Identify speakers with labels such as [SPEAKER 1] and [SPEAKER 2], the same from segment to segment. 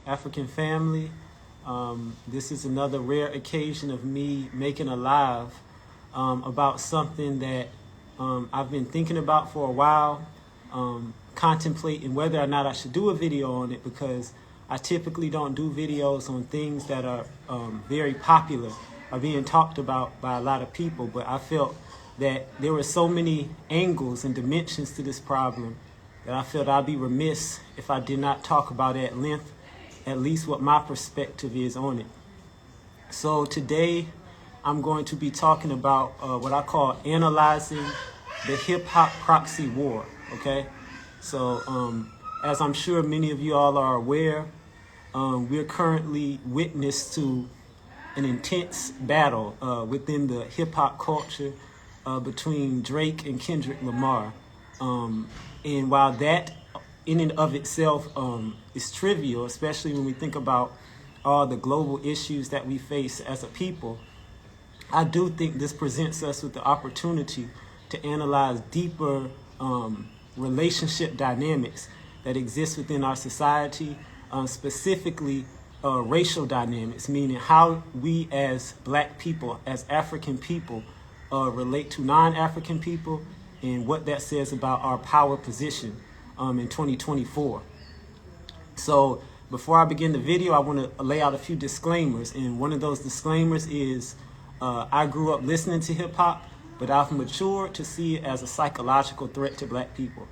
[SPEAKER 1] African family. This is another rare occasion of me making a live about something that I've been thinking about for a while, contemplating whether or not I should do a video on it, because I typically don't do videos on things that are very popular or being talked about by a lot of people, but I felt that there were so many angles and dimensions to this problem that I felt I'd be remiss if I did not talk about it at length, at least what my perspective is on it. So today I'm going to be talking about what I call analyzing the hip-hop proxy war, okay? So as I'm sure many of you all are aware, we're currently witness to an intense battle within the hip-hop culture between Drake and Kendrick Lamar. And while that in and of itself is trivial, especially when we think about all the global issues that we face as a people, I do think this presents us with the opportunity to analyze deeper relationship dynamics that exist within our society, specifically racial dynamics, meaning how we as Black people, as African people, relate to non-African people, and what that says about our power position in 2024. So before I begin the video, I want to lay out a few disclaimers, and one of those disclaimers is I grew up listening to hip-hop, but I've matured to see it as a psychological threat to Black people.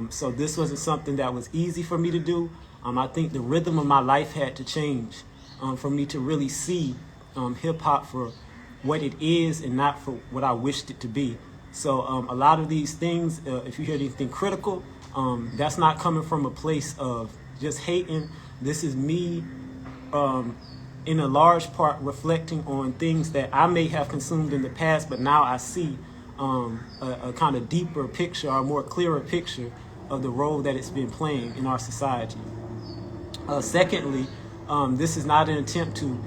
[SPEAKER 1] So this wasn't something that was easy for me to do. I think the rhythm of my life had to change for me to really see hip-hop for what it is and not for what I wished it to be. So a lot of these things, if you hear anything critical, that's not coming from a place of just hating. This is me in a large part reflecting on things that I may have consumed in the past, but now I see a kind of deeper picture, or a more clearer picture of the role that it's been playing in our society. Secondly, this is not an attempt to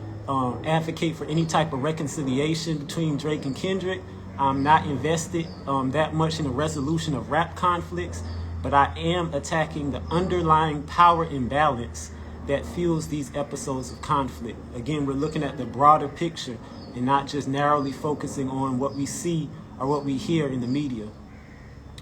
[SPEAKER 1] advocate for any type of reconciliation between Drake and Kendrick. I'm not invested that much in the resolution of rap conflicts, but I am attacking the underlying power imbalance that fuels these episodes of conflict. Again, we're looking at the broader picture and not just narrowly focusing on what we see or what we hear in the media.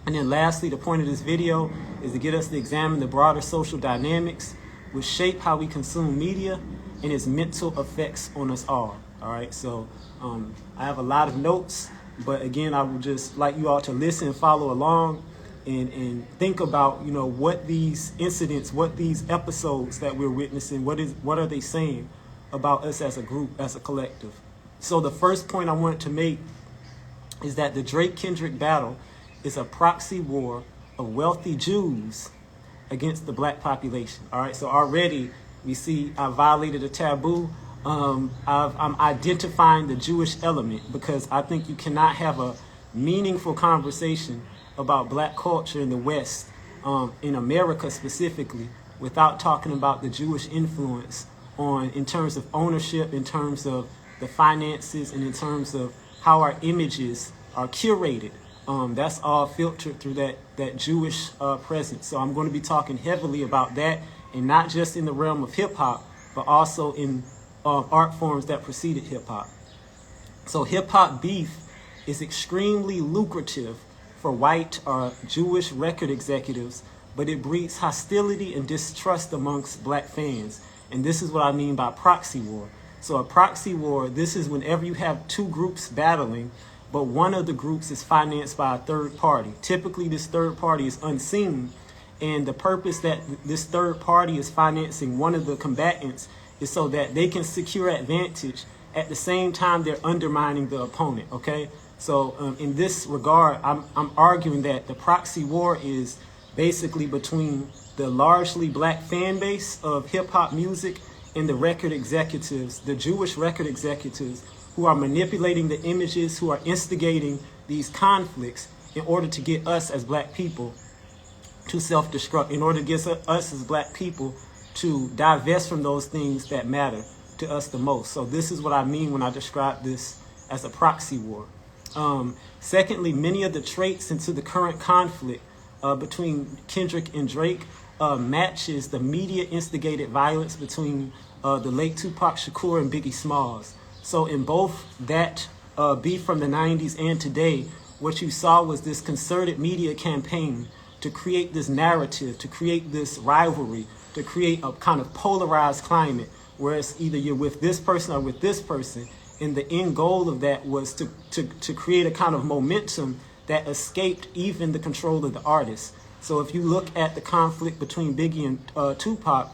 [SPEAKER 1] And then lastly, the point of this video is to get us to examine the broader social dynamics which shape how we consume media and its mental effects on us all. All right, so I have a lot of notes, but again, I would just like you all to listen and follow along and think about, what these incidents, what these episodes that we're witnessing, what are they saying about us as a group, as a collective. So the first point I wanted to make is that the Drake-Kendrick battle is a proxy war of wealthy Jews against the Black population. All right, so already we see I violated a taboo. I'm identifying the Jewish element, because I think you cannot have a meaningful conversation about Black culture in the West, in America specifically, without talking about the Jewish influence in terms of ownership, in terms of the finances, and in terms of how our images are curated. That's all filtered through that Jewish presence. So I'm going to be talking heavily about that, and not just in the realm of hip-hop, but also in art forms that preceded hip-hop. So hip-hop beef is extremely lucrative for white or Jewish record executives, but it breeds hostility and distrust amongst Black fans. And this is what I mean by proxy war. So a proxy war, this is whenever you have two groups battling, but one of the groups is financed by a third party. Typically, this third party is unseen, and the purpose that this third party is financing one of the combatants is so that they can secure advantage at the same time they're undermining the opponent, okay? So in this regard, I'm arguing that the proxy war is basically between the largely Black fan base of hip-hop music and the record executives, the Jewish record executives, who are manipulating the images, who are instigating these conflicts in order to get us as Black people to self-destruct, in order to get us as Black people to divest from those things that matter to us the most. So this is what I mean when I describe this as a proxy war. Secondly, many of the traits into the current conflict between Kendrick and Drake matches the media instigated violence between the late Tupac Shakur and Biggie Smalls. So in both that beef from the 90s and today, what you saw was this concerted media campaign to create this narrative, to create this rivalry, to create a kind of polarized climate where it's either you're with this person or with this person. And the end goal of that was to create a kind of momentum that escaped even the control of the artist. So if you look at the conflict between Biggie and Tupac,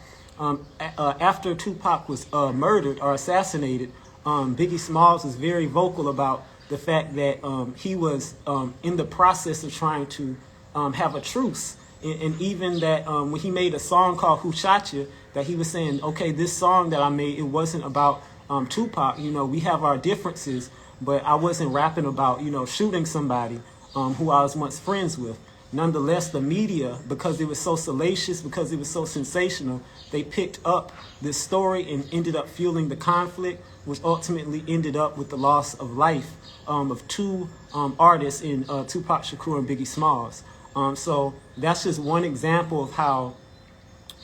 [SPEAKER 1] after Tupac was murdered or assassinated, Biggie Smalls was very vocal about the fact that he was in the process of trying to have a truce. And even that when he made a song called Who Shot Ya, that he was saying, okay, this song that I made, it wasn't about Tupac. You know, we have our differences, but I wasn't rapping about, you know, shooting somebody who I was once friends with. Nonetheless, the media, because it was so salacious, because it was so sensational, they picked up this story and ended up fueling the conflict, which ultimately ended up with the loss of life of two artists in Tupac Shakur and Biggie Smalls. So that's just one example of how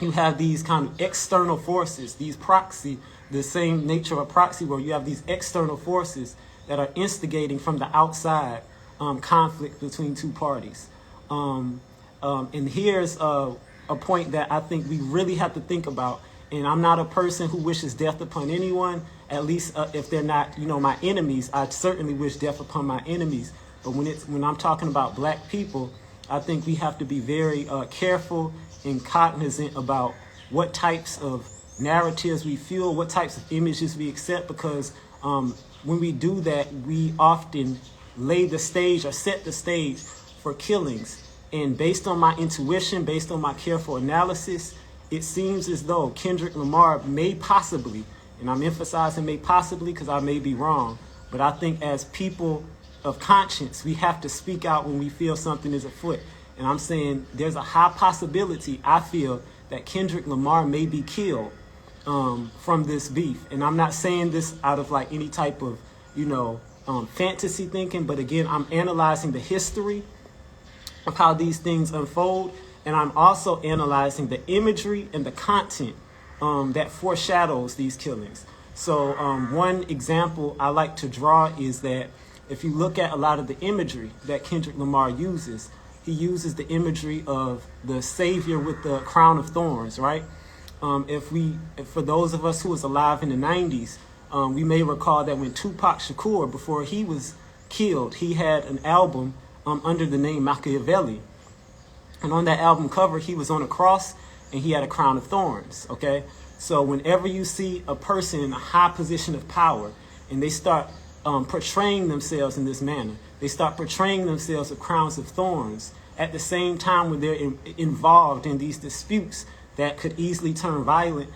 [SPEAKER 1] you have these kind of external forces, these proxy, the same nature of proxy where you have these external forces that are instigating from the outside conflict between two parties. And here's a point that I think we really have to think about. And I'm not a person who wishes death upon anyone, at least if they're not, you know, my enemies. I certainly wish death upon my enemies. But when I'm talking about black people, I think we have to be very careful and cognizant about what types of narratives we fuel, what types of images we accept, because when we do that, we often lay the stage or set the stage for killings. And based on my intuition, based on my careful analysis, it seems as though Kendrick Lamar may possibly, and I'm emphasizing may possibly because I may be wrong, but I think as people of conscience, we have to speak out when we feel something is afoot. And I'm saying there's a high possibility, I feel, that Kendrick Lamar may be killed from this beef. And I'm not saying this out of like any type of, you know, fantasy thinking, but again, I'm analyzing the history of how these things unfold. And I'm also analyzing the imagery and the content that foreshadows these killings. So one example I like to draw is that if you look at a lot of the imagery that Kendrick Lamar uses, he uses the imagery of the Savior with the crown of thorns, right? For those of us who was alive in the 90s, we may recall that when Tupac Shakur, before he was killed, he had an album under the name Machiavelli. And on that album cover, he was on a cross and he had a crown of thorns, okay? So whenever you see a person in a high position of power and they start portraying themselves in this manner, they start portraying themselves with crowns of thorns at the same time when they're involved in these disputes that could easily turn violent,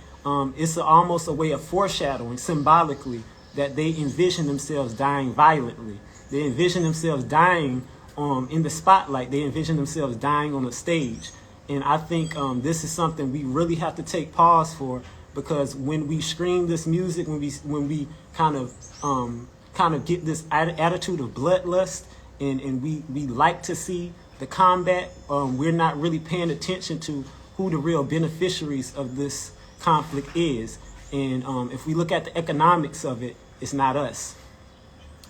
[SPEAKER 1] it's almost a way of foreshadowing symbolically that they envision themselves dying violently. They envision themselves dying in the spotlight. They envision themselves dying on a stage. And I think this is something we really have to take pause for, because when we scream this music, when we kind of get this attitude of bloodlust, and we like to see the combat, we're not really paying attention to who the real beneficiaries of this conflict is. And if we look at the economics of it, it's not us.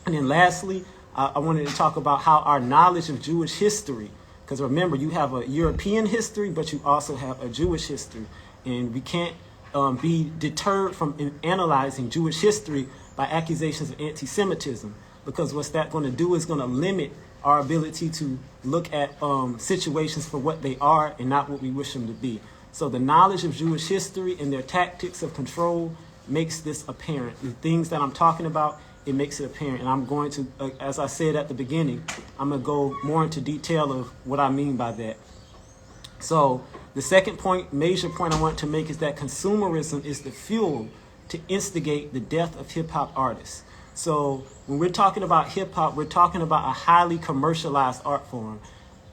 [SPEAKER 1] And then lastly, I wanted to talk about how our knowledge of Jewish history, because remember, you have a European history, but you also have a Jewish history. And we can't be deterred from analyzing Jewish history by accusations of anti-Semitism, because what's that going to do is going to limit our ability to look at situations for what they are and not what we wish them to be. So the knowledge of Jewish history and their tactics of control makes this apparent. The things that I'm talking about, it makes it apparent. And I'm going to, as I said at the beginning, I'm going to go more into detail of what I mean by that. So the second point, major point I want to make, is that consumerism is the fuel to instigate the death of hip-hop artists. So when we're talking about hip-hop, we're talking about a highly commercialized art form.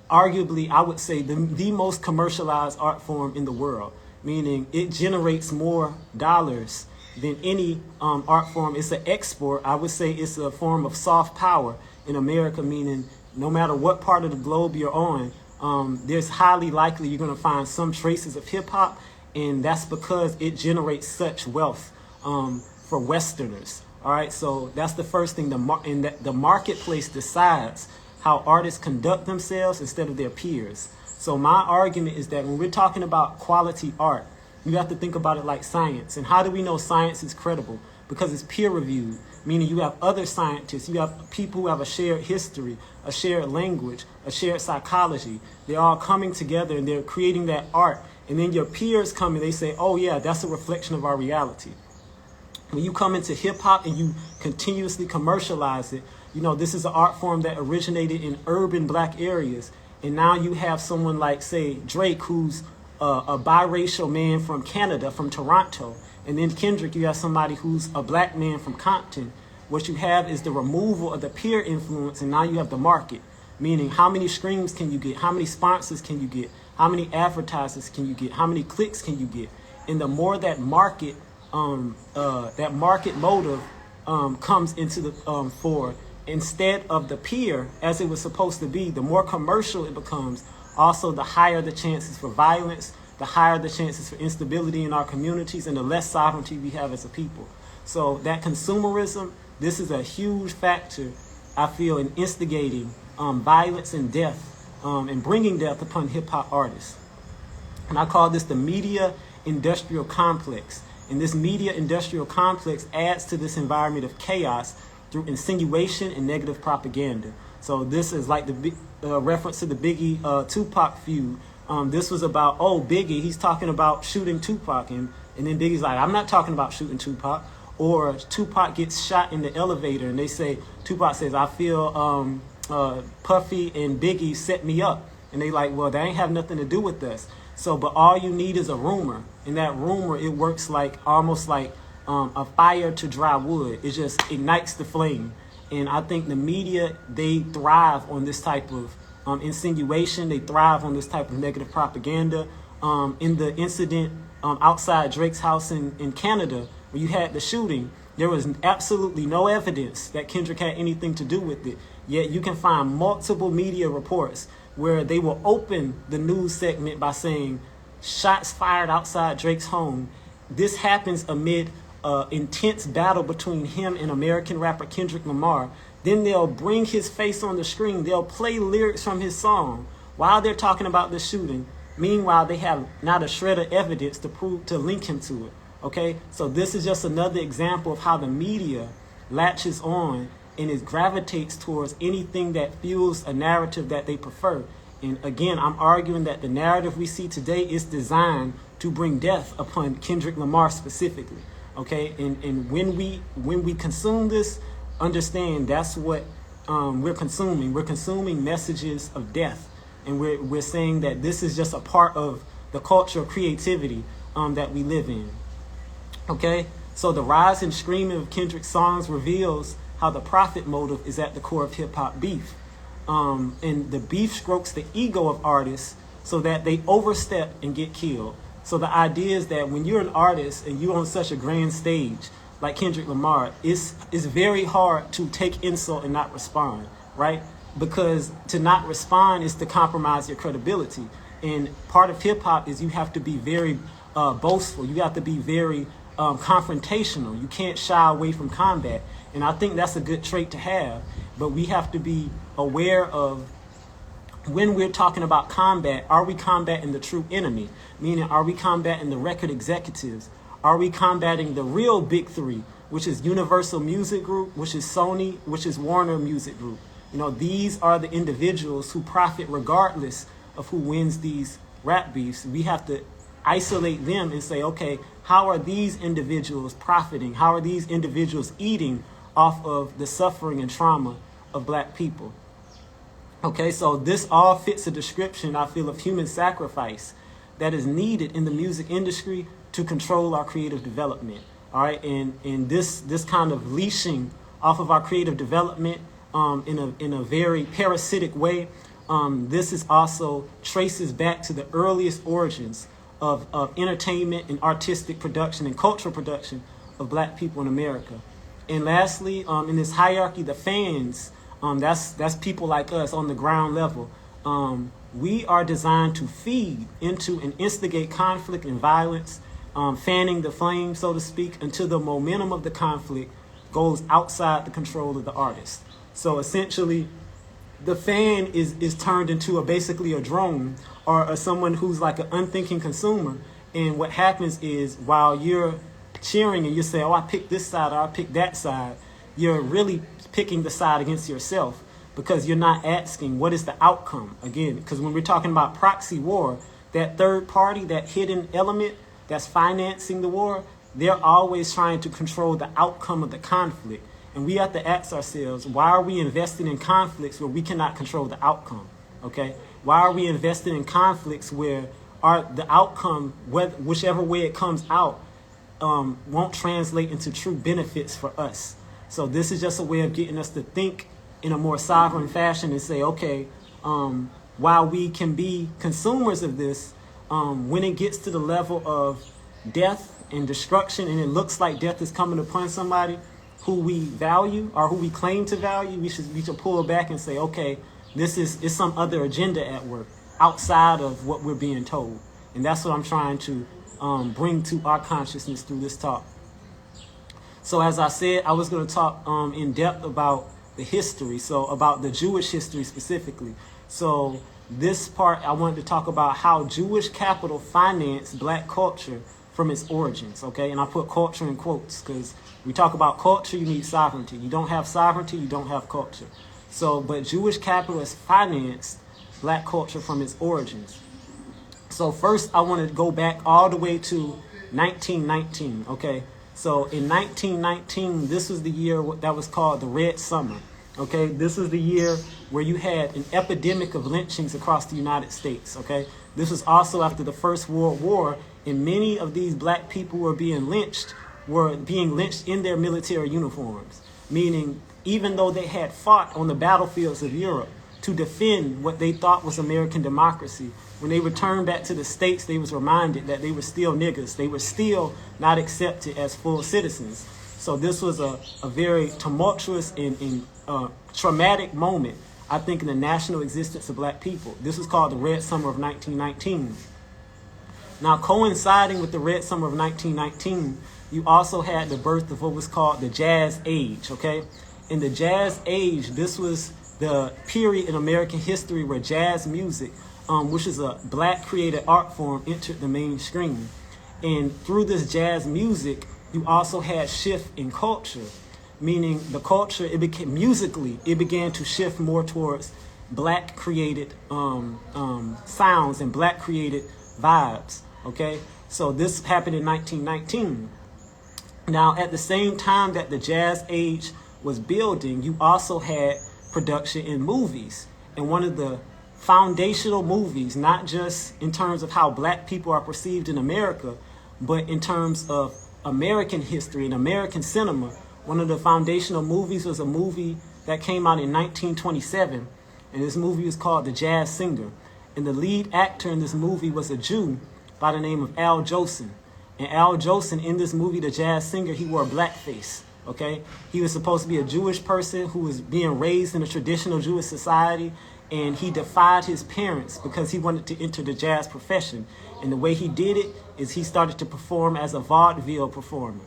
[SPEAKER 1] Arguably, I would say the most commercialized art form in the world, meaning it generates more dollars than any art form. It's an export. I would say it's a form of soft power in America, meaning no matter what part of the globe you're on, there's highly likely you're going to find some traces of hip hop, and that's because it generates such wealth for Westerners. All right, so that's the first thing. The marketplace decides how artists conduct themselves instead of their peers. So my argument is that when we're talking about quality art, you have to think about it like science. And how do we know science is credible? Because it's peer reviewed, meaning you have other scientists, you have people who have a shared history, a shared language, a shared psychology. They're all coming together and they're creating that art. And then your peers come and they say, oh yeah, that's a reflection of our reality. When you come into hip hop and you continuously commercialize it, you know, this is an art form that originated in urban black areas. And now you have someone like, say, Drake, who's a biracial man from Canada, from Toronto. And then Kendrick, you have somebody who's a black man from Compton. What you have is the removal of the peer influence, and now you have the market. Meaning, how many streams can you get? How many sponsors can you get? How many advertisers can you get? How many clicks can you get? And the more that market motive comes into the fore, instead of the peer as it was supposed to be, the more commercial it becomes. Also, the higher the chances for violence, the higher the chances for instability in our communities, and the less sovereignty we have as a people. So that consumerism, this is a huge factor, I feel, in instigating violence and death, and bringing death upon hip-hop artists. And I call this the media industrial complex. And this media industrial complex adds to this environment of chaos through insinuation and negative propaganda. So this is like the reference to the Biggie Tupac feud. This was about, oh, Biggie, he's talking about shooting Tupac. And then Biggie's like, I'm not talking about shooting Tupac. Or Tupac gets shot in the elevator and they say, Tupac says, I feel Puffy and Biggie set me up. And they like, well, that ain't have nothing to do with us. So, but all you need is a rumor. And that rumor, it works like almost like a fire to dry wood. It just ignites the flame. And I think the media, they thrive on this type of insinuation. They thrive on this type of negative propaganda. In the incident outside Drake's house in Canada, where you had the shooting, there was absolutely no evidence that Kendrick had anything to do with it. Yet you can find multiple media reports where they will open the news segment by saying, shots fired outside Drake's home. This happens amid intense battle between him and American rapper Kendrick Lamar. Then they'll bring his face on the screen. They'll play lyrics from his song while they're talking about the shooting. Meanwhile, they have not a shred of evidence to link him to it. Okay, so this is just another example of how the media latches on and it gravitates towards anything that fuels a narrative that they prefer. And again, I'm arguing that the narrative we see today is designed to bring death upon Kendrick Lamar specifically. Okay, and when we consume this, understand that's what we're consuming. We're consuming messages of death, and we're saying that this is just a part of the culture of creativity that we live in. Okay, so the rise and screaming of Kendrick's songs reveals how the profit motive is at the core of hip-hop beef. And the beef strokes the ego of artists so that they overstep and get killed. So the idea is that when you're an artist and you're on such a grand stage like Kendrick Lamar, it's very hard to take insult and not respond, right? Because to not respond is to compromise your credibility. And part of hip-hop is you have to be very boastful. You have to be very confrontational. You can't shy away from combat. And I think that's a good trait to have. But we have to be aware of when we're talking about combat, are we combating the true enemy? Meaning, are we combating the record executives? Are we combating the real big three, which is Universal Music Group, which is Sony, which is Warner Music Group? You know, these are the individuals who profit regardless of who wins these rap beefs. We have to isolate them and say, okay, how are these individuals profiting? How are these individuals eating off of the suffering and trauma of black people? Okay, so this all fits a description, I feel, of human sacrifice that is needed in the music industry to control our creative development. All right, and this kind of leashing off of our creative development in a very parasitic way, this is also traces back to the earliest origins of entertainment and artistic production and cultural production of black people in America. And lastly, in this hierarchy, the fans, that's people like us on the ground level. we are designed to feed into and instigate conflict and violence, fanning the flame, so to speak, until the momentum of the conflict goes outside the control of the artist. So essentially, the fan is turned into basically a drone or someone who's like an unthinking consumer. And what happens is while you're cheering and you say, oh, I picked this side or I picked that side, you're really picking the side against yourself because you're not asking what is the outcome. Again, because when we're talking about proxy war, that third party, that hidden element that's financing the war, they're always trying to control the outcome of the conflict. And we have to ask ourselves, why are we investing in conflicts where we cannot control the outcome? Okay? Why are we investing in conflicts where the outcome, whichever way it comes out, won't translate into true benefits for us? So this is just a way of getting us to think in a more sovereign fashion and say, okay, while we can be consumers of this, when it gets to the level of death and destruction and it looks like death is coming upon somebody who we value or who we claim to value, we should pull back and say, okay, this is some other agenda at work outside of what we're being told. And that's what I'm trying to bring to our consciousness through this talk. So as I said, I was going to talk in depth about the history, so about the Jewish history specifically. So this part, I wanted to talk about how Jewish capital financed black culture from its origins, okay? And I put culture in quotes because we talk about culture, you need sovereignty. You don't have sovereignty, you don't have culture. So, but Jewish capital has financed black culture from its origins. So first, I want to go back all the way to 1919, okay? So in 1919, this was the year that was called the Red Summer, okay? This was the year where you had an epidemic of lynchings across the United States, okay? This was also after the First World War, and many of these black people were being lynched in their military uniforms, meaning even though they had fought on the battlefields of Europe to defend what they thought was American democracy, when they returned back to the States, they was reminded that they were still niggas. They were still not accepted as full citizens. So this was a very tumultuous and traumatic moment, I think, in the national existence of black people. This was called the Red Summer of 1919. Now, coinciding with the Red Summer of 1919, you also had the birth of what was called the Jazz Age, okay? In the Jazz Age, this was the period in American history where jazz music, which is a black created art form, entered the mainstream. And through this jazz music, you also had shift in culture, meaning the culture, it began to shift more towards black created sounds and black created vibes, okay? So this happened in 1919. Now, at the same time that the Jazz Age was building, you also had production in movies. And one of the foundational movies, not just in terms of how black people are perceived in America, but in terms of American history and American cinema, one of the foundational movies was a movie that came out in 1927. And this movie was called The Jazz Singer. And the lead actor in this movie was a Jew by the name of Al Jolson. And Al Jolson, in this movie, The Jazz Singer, he wore blackface, okay? He was supposed to be a Jewish person who was being raised in a traditional Jewish society, and he defied his parents because he wanted to enter the jazz profession. And the way he did it is he started to perform as a vaudeville performer.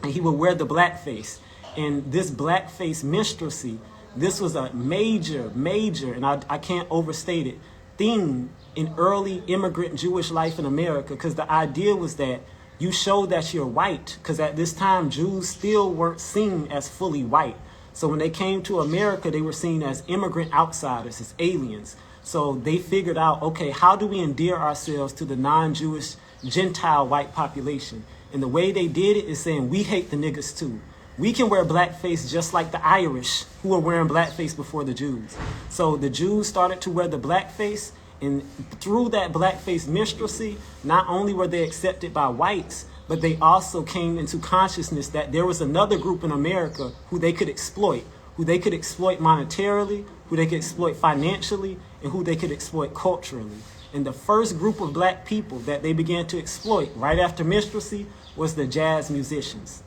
[SPEAKER 1] And he would wear the blackface. And this blackface minstrelsy, this was a major, and I can't overstate it, theme in early immigrant Jewish life in America, because the idea was that you show that you're white, because at this time Jews still weren't seen as fully white. So when they came to America, they were seen as immigrant outsiders, as aliens. So they figured out, okay, how do we endear ourselves to the non-Jewish Gentile white population? And the way they did it is saying, we hate the niggas too. We can wear blackface just like the Irish who were wearing blackface before the Jews. So the Jews started to wear the blackface, and through that blackface minstrelsy, not only were they accepted by whites, but they also came into consciousness that there was another group in America who they could exploit monetarily, who they could exploit financially, and who they could exploit culturally. And the first group of black people that they began to exploit right after minstrelsy was the jazz musicians.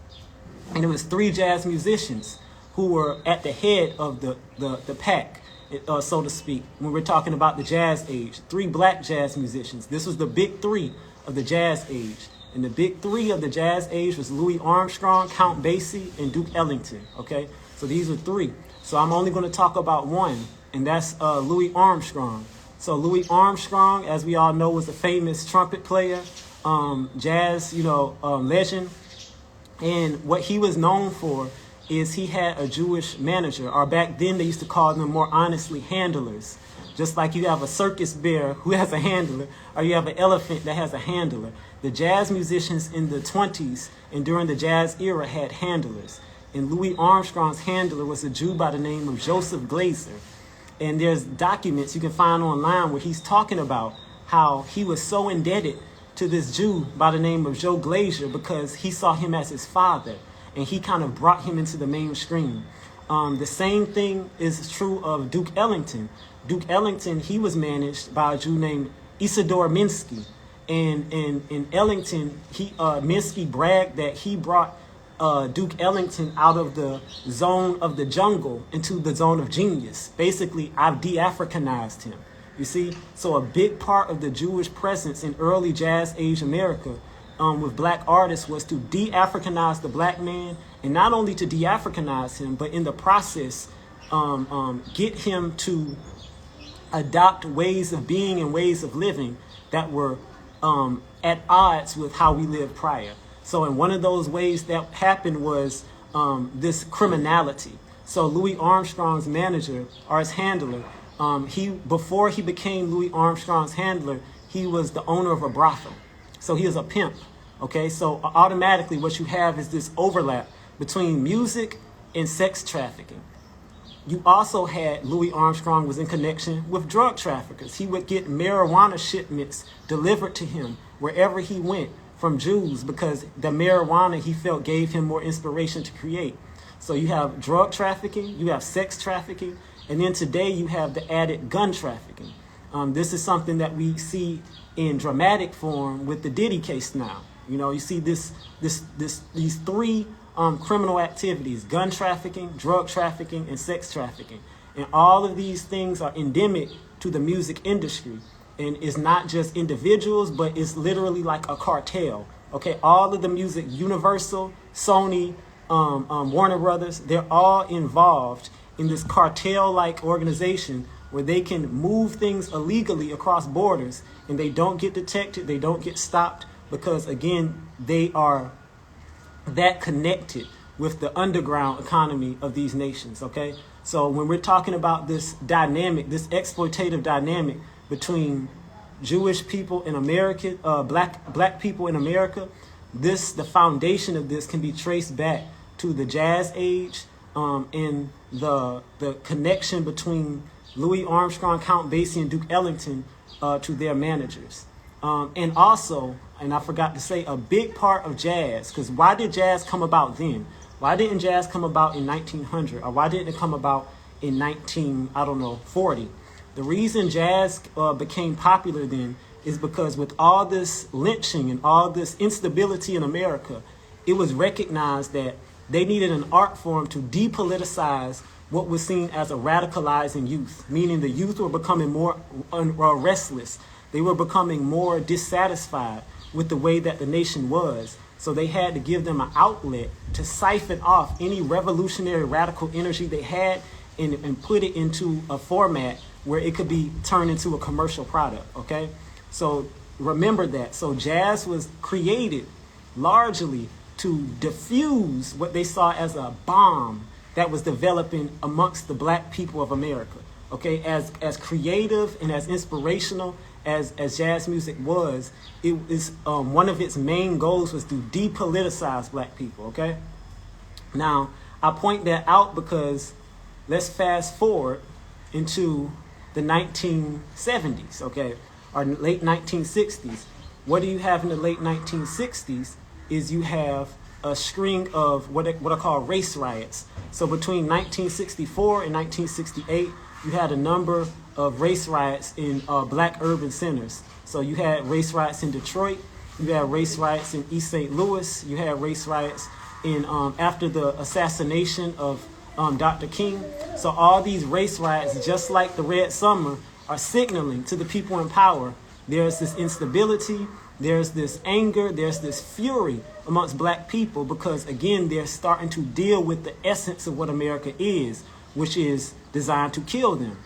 [SPEAKER 1] And it was 3 jazz musicians who were at the head of the pack. so to speak, when we're talking about the jazz age. 3 black jazz musicians. This was the big 3 of the jazz age. And the big 3 of the jazz age was Louis Armstrong, Count Basie, and Duke Ellington, okay? So these are 3. So I'm only going to talk about one, and that's Louis Armstrong. So Louis Armstrong, as we all know, was a famous trumpet player, jazz, legend. And what he was known for is he had a Jewish manager, or back then they used to call them more honestly handlers. Just like you have a circus bear who has a handler, or you have an elephant that has a handler. The jazz musicians in the 20s and during the jazz era had handlers. And Louis Armstrong's handler was a Jew by the name of Joseph Glazer. And there's documents you can find online where he's talking about how he was so indebted to this Jew by the name of Joe Glazer because he saw him as his father. And he kind of brought him into the mainstream. The same thing is true of Duke Ellington. Duke Ellington, he was managed by a Jew named Isidore Minsky. And in Ellington, Minsky bragged that he brought Duke Ellington out of the zone of the jungle into the zone of genius. Basically, I've de-Africanized him. You see? So a big part of the Jewish presence in early jazz age America with black artists was to de-Africanize the black man, and not only to de-Africanize him, but in the process, get him to adopt ways of being and ways of living that were at odds with how we lived prior. So in one of those ways that happened was this criminality. So Louis Armstrong's manager, or his handler, before he became Louis Armstrong's handler, he was the owner of a brothel. So he was a pimp. Okay, so automatically what you have is this overlap between music and sex trafficking. You also had Louis Armstrong was in connection with drug traffickers. He would get marijuana shipments delivered to him wherever he went from Jews because the marijuana he felt gave him more inspiration to create. So you have drug trafficking, you have sex trafficking, and then today you have the added gun trafficking. This is something that we see in dramatic form with the Diddy case now. You see these 3 criminal activities: gun trafficking, drug trafficking, and sex trafficking. And all of these things are endemic to the music industry. And it's not just individuals, but it's literally like a cartel. Okay, all of the music, Universal, Sony, Warner Brothers, they're all involved in this cartel-like organization where they can move things illegally across borders and they don't get detected, they don't get stopped, because again, they are that connected with the underground economy of these nations, okay? So when we're talking about this dynamic, this exploitative dynamic between Jewish people in America, black people in America, the foundation of this can be traced back to the jazz age and the connection between Louis Armstrong, Count Basie, and Duke Ellington to their managers. And also, and I forgot to say, a big part of jazz, because why did jazz come about then? Why didn't jazz come about in 1900? Or why didn't it come about in 40? The reason jazz became popular then is because with all this lynching and all this instability in America, it was recognized that they needed an art form to depoliticize what was seen as a radicalizing youth, meaning the youth were becoming more restless. They were becoming more dissatisfied with the way that the nation was. So they had to give them an outlet to siphon off any revolutionary radical energy they had and put it into a format where it could be turned into a commercial product, okay? So remember that. So jazz was created largely to diffuse what they saw as a bomb that was developing amongst the black people of America, okay? As creative and as inspirational as jazz music was, it is one of its main goals was to depoliticize black people, okay? Now, I point that out because let's fast forward into the 1970s, okay, or late 1960s. What do you have in the late 1960s is you have a string of what I call race riots. So between 1964 and 1968, you had a number of race riots in black urban centers. So you had race riots in Detroit, you had race riots in East St. Louis, you had race riots in after the assassination of Dr. King. So all these race riots, just like the Red Summer, are signaling to the people in power. There's this instability, there's this anger, there's this fury amongst black people because, again, they're starting to deal with the essence of what America is, which is designed to kill them.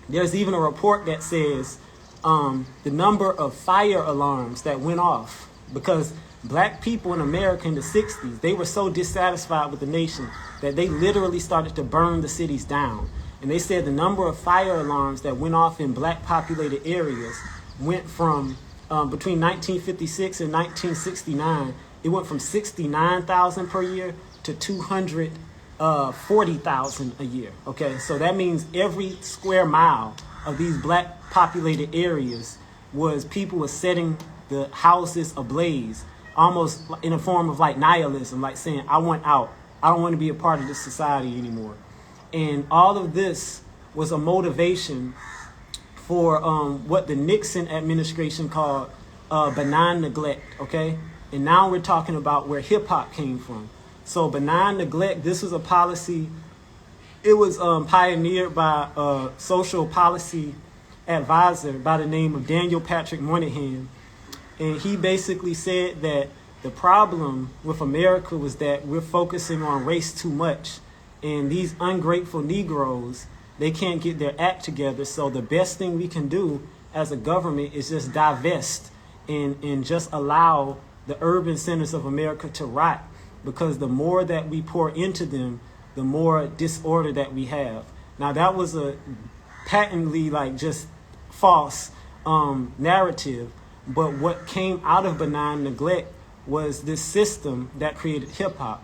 [SPEAKER 1] There's even a report that says the number of fire alarms that went off because black people in America in the 60s, they were so dissatisfied with the nation that they literally started to burn the cities down. And they said the number of fire alarms that went off in black populated areas went from between 1956 and 1969, it went from 69,000 per year to 240,000 a year. Okay, so that means every square mile of these black populated areas was people were setting the houses ablaze, almost in a form of like nihilism, like saying, I want out. I don't want to be a part of this society anymore. And all of this was a motivation for what the Nixon administration called benign neglect, okay? And now we're talking about where hip-hop came from. So benign neglect, this was a policy, it was pioneered by a social policy advisor by the name of Daniel Patrick Moynihan. And he basically said that the problem with America was that we're focusing on race too much. And these ungrateful Negroes, they can't get their act together. So the best thing we can do as a government is just divest and just allow the urban centers of America to rot. Because the more that we pour into them, the more disorder that we have. Now that was a patently like just false narrative. But what came out of benign neglect was this system that created hip hop.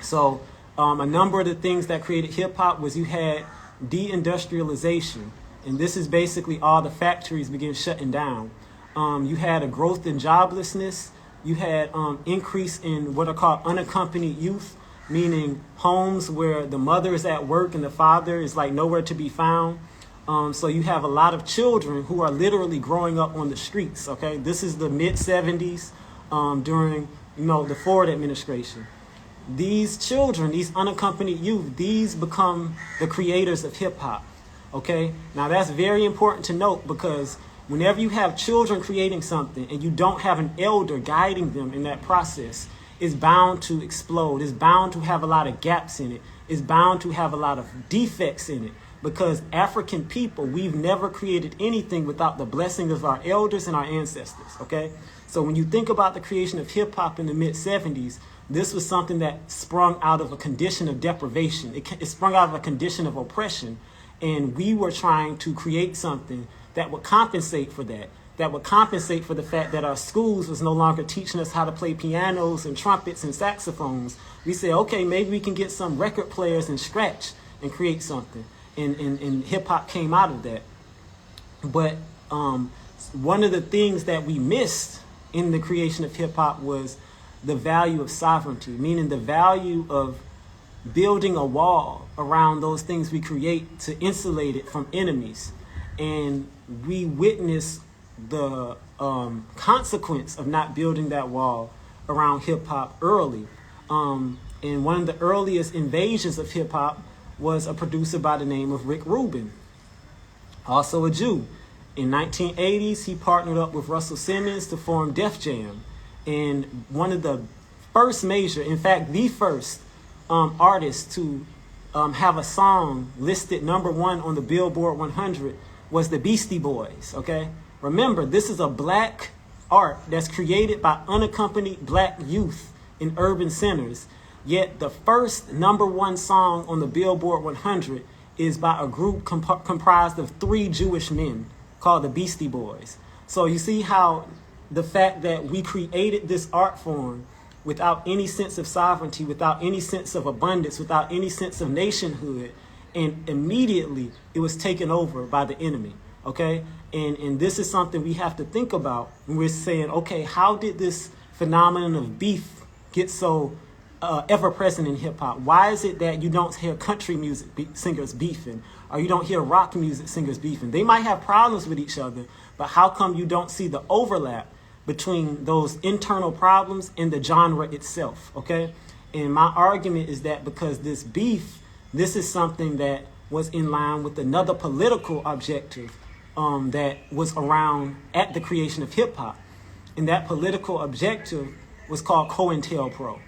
[SPEAKER 1] So a number of the things that created hip hop was you had deindustrialization, and this is basically all the factories began shutting down. You had a growth in joblessness. You had increase in what are called unaccompanied youth, meaning homes where the mother is at work and the father is like nowhere to be found. So you have a lot of children who are literally growing up on the streets. Okay, this is the mid 70s during the Ford administration. These children, these unaccompanied youth, these become the creators of hip hop. Okay, now that's very important to note because whenever you have children creating something and you don't have an elder guiding them in that process, it's bound to explode. It's bound to have a lot of gaps in it. It's bound to have a lot of defects in it. Because African people, we've never created anything without the blessing of our elders and our ancestors, okay? So when you think about the creation of hip-hop in the mid-70s, this was something that sprung out of a condition of deprivation. It sprung out of a condition of oppression. And we were trying to create something that would compensate for that would compensate for the fact that our schools was no longer teaching us how to play pianos and trumpets and saxophones. We said, okay, maybe we can get some record players and scratch and create something. And hip-hop came out of that. But one of the things that we missed in the creation of hip-hop was the value of sovereignty, meaning the value of building a wall around those things we create to insulate it from enemies. And we witnessed the consequence of not building that wall around hip-hop early. And one of the earliest invasions of hip-hop was a producer by the name of Rick Rubin, also a Jew. In 1980s, he partnered up with Russell Simmons to form Def Jam. And one of the first major, in fact, the first artist to have a song listed #1 on the Billboard 100 was the Beastie Boys, okay? Remember, this is a black art that's created by unaccompanied black youth in urban centers. Yet the first #1 song on the Billboard 100 is by a group comprised of 3 Jewish men called the Beastie Boys. So you see how the fact that we created this art form without any sense of sovereignty, without any sense of abundance, without any sense of nationhood, and immediately it was taken over by the enemy, okay? And this is something we have to think about when we're saying, okay, how did this phenomenon of beef get so ever present in hip hop? Why is it that you don't hear country music singers beefing, or you don't hear rock music singers beefing? They might have problems with each other, but how come you don't see the overlap between those internal problems and the genre itself, okay? And my argument is that because this beef, this is something that was in line with another political objective that was around at the creation of hip hop. And that political objective was called COINTELPRO.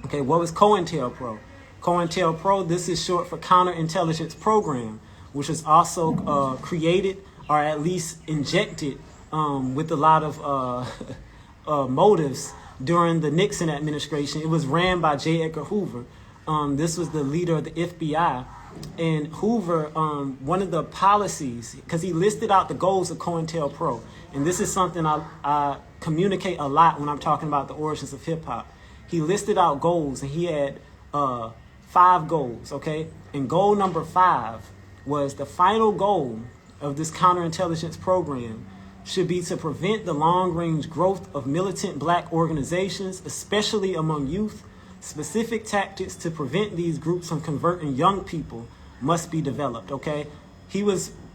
[SPEAKER 1] Okay, what was COINTELPRO? COINTELPRO, this is short for Counterintelligence Program, which was also created or at least injected with a lot of motives during the Nixon administration. It was ran by J. Edgar Hoover. This was the leader of the FBI. And Hoover, one of the policies, because he listed out the goals of COINTELPRO, and this is something I communicate a lot when I'm talking about the origins of hip-hop. He listed out goals, and he had 5 goals, okay? And goal number 5 was the final goal of this counterintelligence program should be to prevent the long-range growth of militant black organizations, especially among youth. Specific tactics to prevent these groups from converting young people must be developed, okay?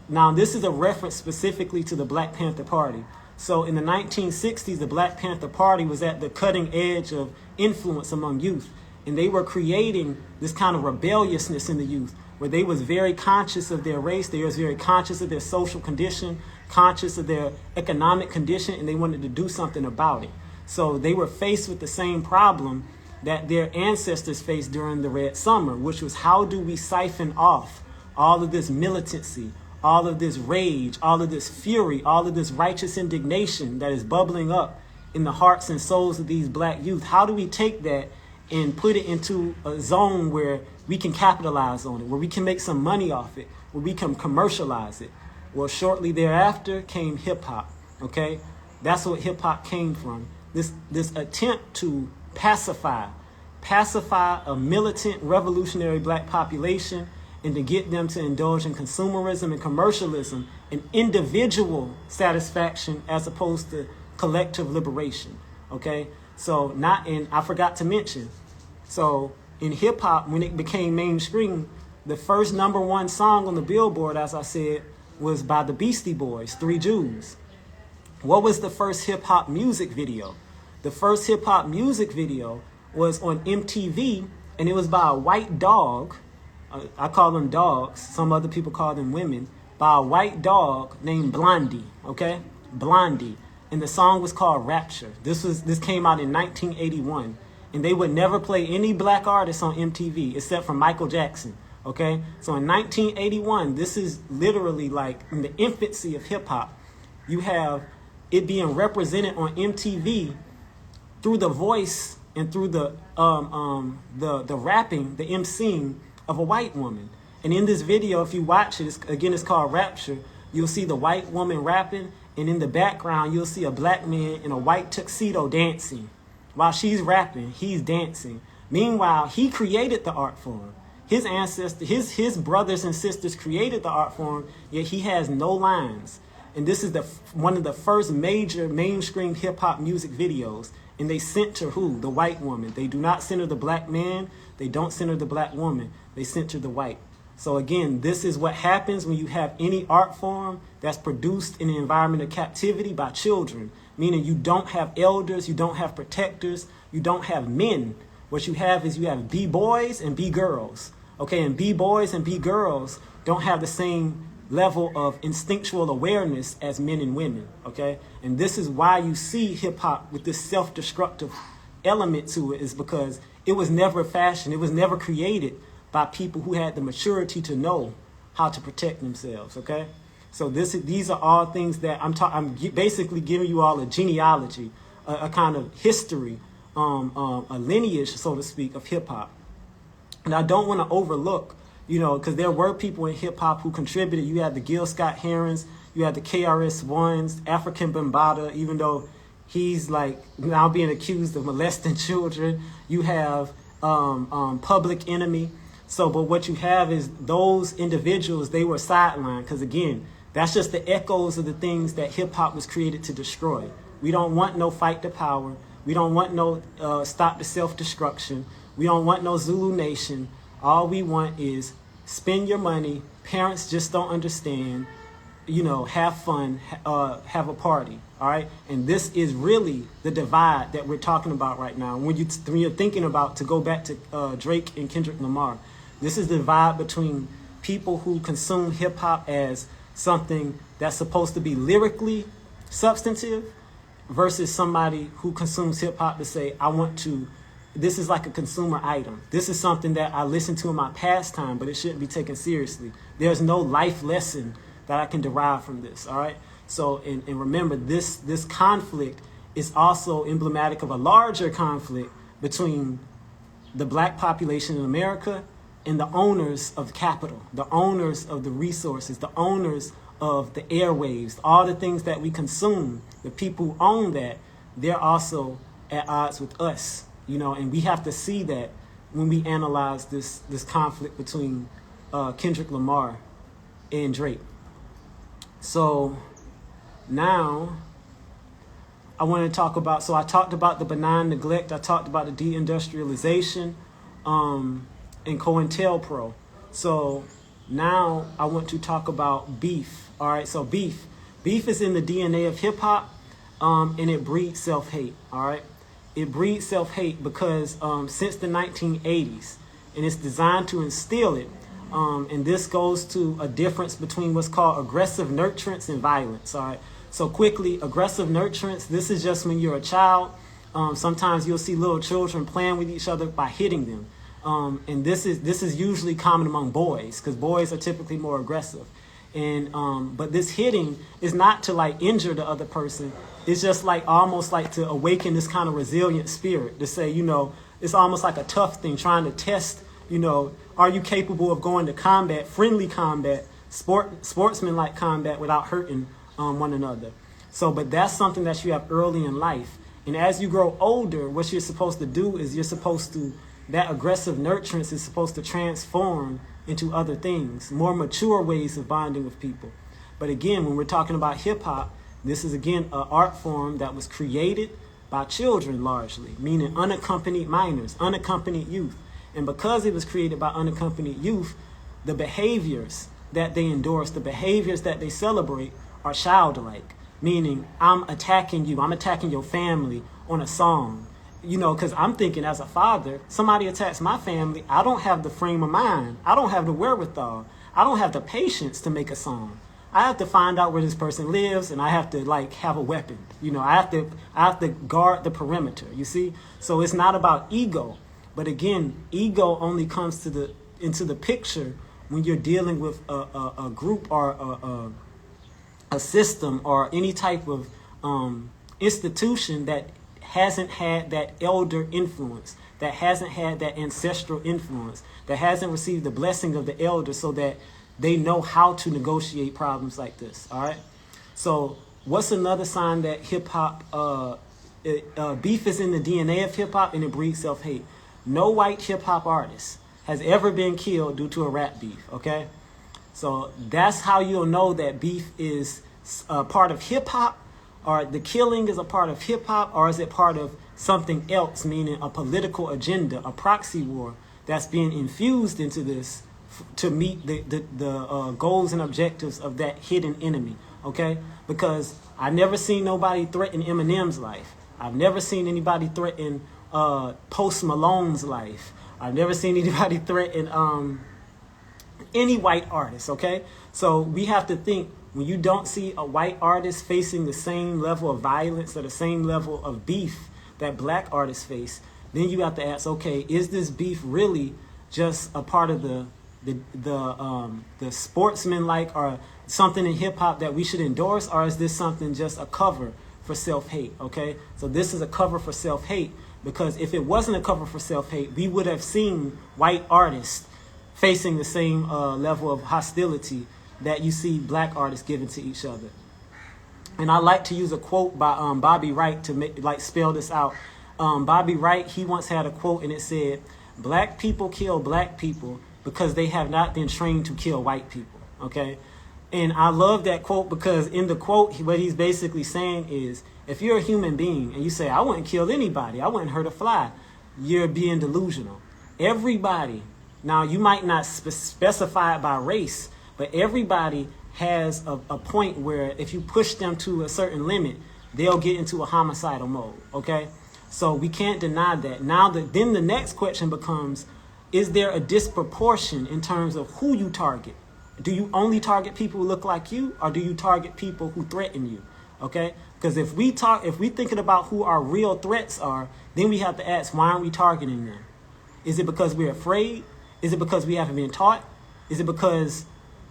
[SPEAKER 1] Now this is a reference specifically to the Black Panther Party. So in the 1960s, the Black Panther Party was at the cutting edge of influence among youth. And they were creating this kind of rebelliousness in the youth, where they was very conscious of their race, they was very conscious of their social condition, conscious of their economic condition, and they wanted to do something about it. So they were faced with the same problem that their ancestors faced during the Red Summer, which was how do we siphon off all of this militancy, all of this rage, all of this fury, all of this righteous indignation that is bubbling up in the hearts and souls of these black youth? How do we take that and put it into a zone where we can capitalize on it, where we can make some money off it, where we can commercialize it? Well, shortly thereafter came hip-hop, okay? That's what hip-hop came from. This attempt to pacify a militant revolutionary black population and to get them to indulge in consumerism and commercialism and individual satisfaction as opposed to collective liberation, okay? So I forgot to mention, so in hip hop, when it became mainstream, the first #1 song on the Billboard, as I said, was by the Beastie Boys, 3 Jews. What was the first hip hop music video? The first hip hop music video was on MTV, and it was by a white dog. I call them dogs. Some other people call them women. By a white dog named Blondie, okay? Blondie. And the song was called Rapture. This came out in 1981. And they would never play any black artists on MTV except for Michael Jackson, okay? So in 1981, this is literally like in the infancy of hip hop. You have it being represented on MTV through the voice and through the rapping, the emceeing of a white woman. And in this video, if you watch it, it's called Rapture. You'll see the white woman rapping, and in the background, you'll see a black man in a white tuxedo dancing. While she's rapping, he's dancing. Meanwhile, he created the art form. His ancestors, his brothers and sisters created the art form, yet he has no lines. And this is one of the first major mainstream hip-hop music videos. And they center who? The white woman. They do not center the black man. They don't center the black woman. They center the white. So again, this is what happens when you have any art form that's produced in an environment of captivity by children. Meaning you don't have elders, you don't have protectors, you don't have men. What you have is you have B-boys and B-girls. Okay, and B-boys and B-girls don't have the same level of instinctual awareness as men and women, okay? And this is why you see hip-hop with this self-destructive element to it, is because it was never fashioned, it was never created by people who had the maturity to know how to protect themselves, okay? So these are all things that I'm basically giving you all a genealogy, a kind of history, a lineage, so to speak, of hip-hop. And I don't want to overlook, because there were people in hip-hop who contributed. You had the Gil Scott-Herons, you had the KRS-Ones, African Bambaataa, even though he's like now being accused of molesting children. You have Public Enemy. So, but what you have is those individuals, they were sidelined, because again, that's just the echoes of the things that hip-hop was created to destroy. We don't want no fight to power. We don't want no stop the self-destruction. We don't want no Zulu Nation. All we want is spend your money. Parents just don't understand. Have fun, have a party. all right? And this is really the divide that we're talking about right now. When you're thinking about, to go back to Drake and Kendrick Lamar, this is the divide between people who consume hip-hop as something that's supposed to be lyrically substantive versus somebody who consumes hip-hop to say, this is like a consumer item. This is something that I listen to in my pastime, but it shouldn't be taken seriously. There's no life lesson that I can derive from this, all right? So, and remember, this conflict is also emblematic of a larger conflict between the black population in America and the owners of capital, the owners of the resources, the owners of the airwaves, all the things that we consume. The people who own that, they're also at odds with us, and we have to see that when we analyze this conflict between Kendrick Lamar and Drake. So now I want to talk about, I talked about the benign neglect, I talked about the deindustrialization and COINTELPRO. So now I want to talk about beef. All right, so beef is in the DNA of hip hop, and it breeds self-hate. All right, it breeds self-hate because since the 1980s, and it's designed to instill it. And this goes to a difference between what's called aggressive nurturance and violence. All right. So quickly, aggressive nurturance. This is just when you're a child. Sometimes you'll see little children playing with each other by hitting them. And this is usually common among boys because boys are typically more aggressive. And but this hitting is not to like injure the other person. It's just like almost like to awaken this kind of resilient spirit to say, it's almost like a tough thing, trying to test, are you capable of going to combat, friendly combat, sportsman-like combat without hurting one another? So, but that's something that you have early in life. And as you grow older, what you're supposed to do is that aggressive nurturance is supposed to transform into other things, more mature ways of bonding with people. But again, when we're talking about hip hop, this is again an art form that was created by children largely, meaning unaccompanied minors, unaccompanied youth. And because it was created by unaccompanied youth, the behaviors that they endorse, the behaviors that they celebrate are childlike, meaning I'm attacking you, I'm attacking your family on a song. Because I'm thinking as a father, somebody attacks my family, I don't have the frame of mind, I don't have the wherewithal, I don't have the patience to make a song. I have to find out where this person lives, and I have to have a weapon. I have to guard the perimeter. You see, so it's not about ego. But again, ego only comes into the picture when you're dealing with a group or a system or any type of institution that hasn't had that elder influence, that hasn't had that ancestral influence, that hasn't received the blessing of the elder so that they know how to negotiate problems like this. All right. So what's another sign that hip hop, beef is in the DNA of hip hop and it breeds self-hate? No white hip hop artist has ever been killed due to a rap beef, okay? So that's how you'll know that beef is a part of hip hop, or the killing is a part of hip hop, or is it part of something else, meaning a political agenda, a proxy war that's being infused into this to meet the goals and objectives of that hidden enemy, okay? Because I've never seen nobody threaten Eminem's life. I've never seen anybody threaten Post Malone's life. I've never seen anybody threaten any white artist, okay? So we have to think, when you don't see a white artist facing the same level of violence or the same level of beef that black artists face, then you have to ask, okay, is this beef really just a part of the sportsman-like or something in hip-hop that we should endorse, or is this something just a cover for self-hate, okay? So this is a cover for self-hate. Because if it wasn't a cover for self-hate, we would have seen white artists facing the same level of hostility that you see black artists giving to each other. And I like to use a quote by Bobby Wright to spell this out. Bobby Wright, he once had a quote and it said, "Black people kill black people because they have not been trained to kill white people." Okay? And I love that quote because in the quote, what he's basically saying is, if you're a human being and you say, I wouldn't kill anybody, I wouldn't hurt a fly, you're being delusional. Everybody, now you might not specify it by race, but everybody has a point where if you push them to a certain limit, they'll get into a homicidal mode, okay? So we can't deny that. Now, then the next question becomes, is there a disproportion in terms of who you target? Do you only target people who look like you, or do you target people who threaten you? Okay? Because if we're thinking about who our real threats are, then we have to ask, why aren't we targeting them? Is it because we're afraid? Is it because we haven't been taught? Is it because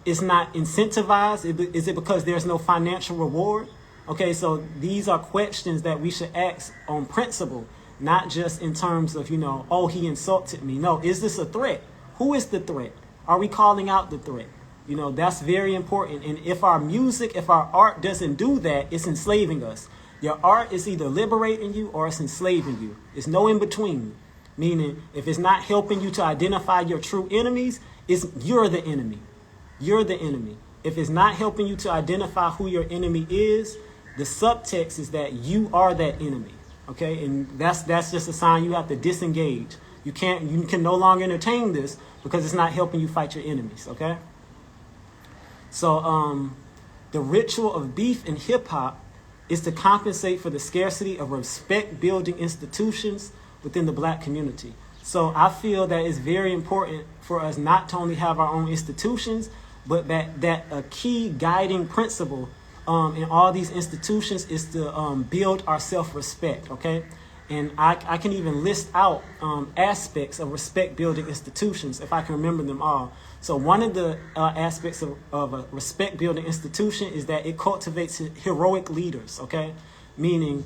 [SPEAKER 1] it's not incentivized? Is it because there's no financial reward? Okay, so these are questions that we should ask on principle, not just in terms of, oh, he insulted me. No, is this a threat? Who is the threat? Are we calling out the threat? That's very important. And if our music, if our art doesn't do that, it's enslaving us. Your art is either liberating you or it's enslaving you. It's no in between. Meaning, if it's not helping you to identify your true enemies, you're the enemy. You're the enemy. If it's not helping you to identify who your enemy is, the subtext is that you are that enemy. Okay, and that's just a sign you have to disengage. You can no longer entertain this because it's not helping you fight your enemies. Okay. So the ritual of beef in hip hop is to compensate for the scarcity of respect-building institutions within the black community. So I feel that it's very important for us not to only have our own institutions, but that a key guiding principle in all these institutions is to build our self-respect, okay? And I can even list out aspects of respect-building institutions if I can remember them all. So one of the aspects of a respect-building institution is that it cultivates heroic leaders, okay? Meaning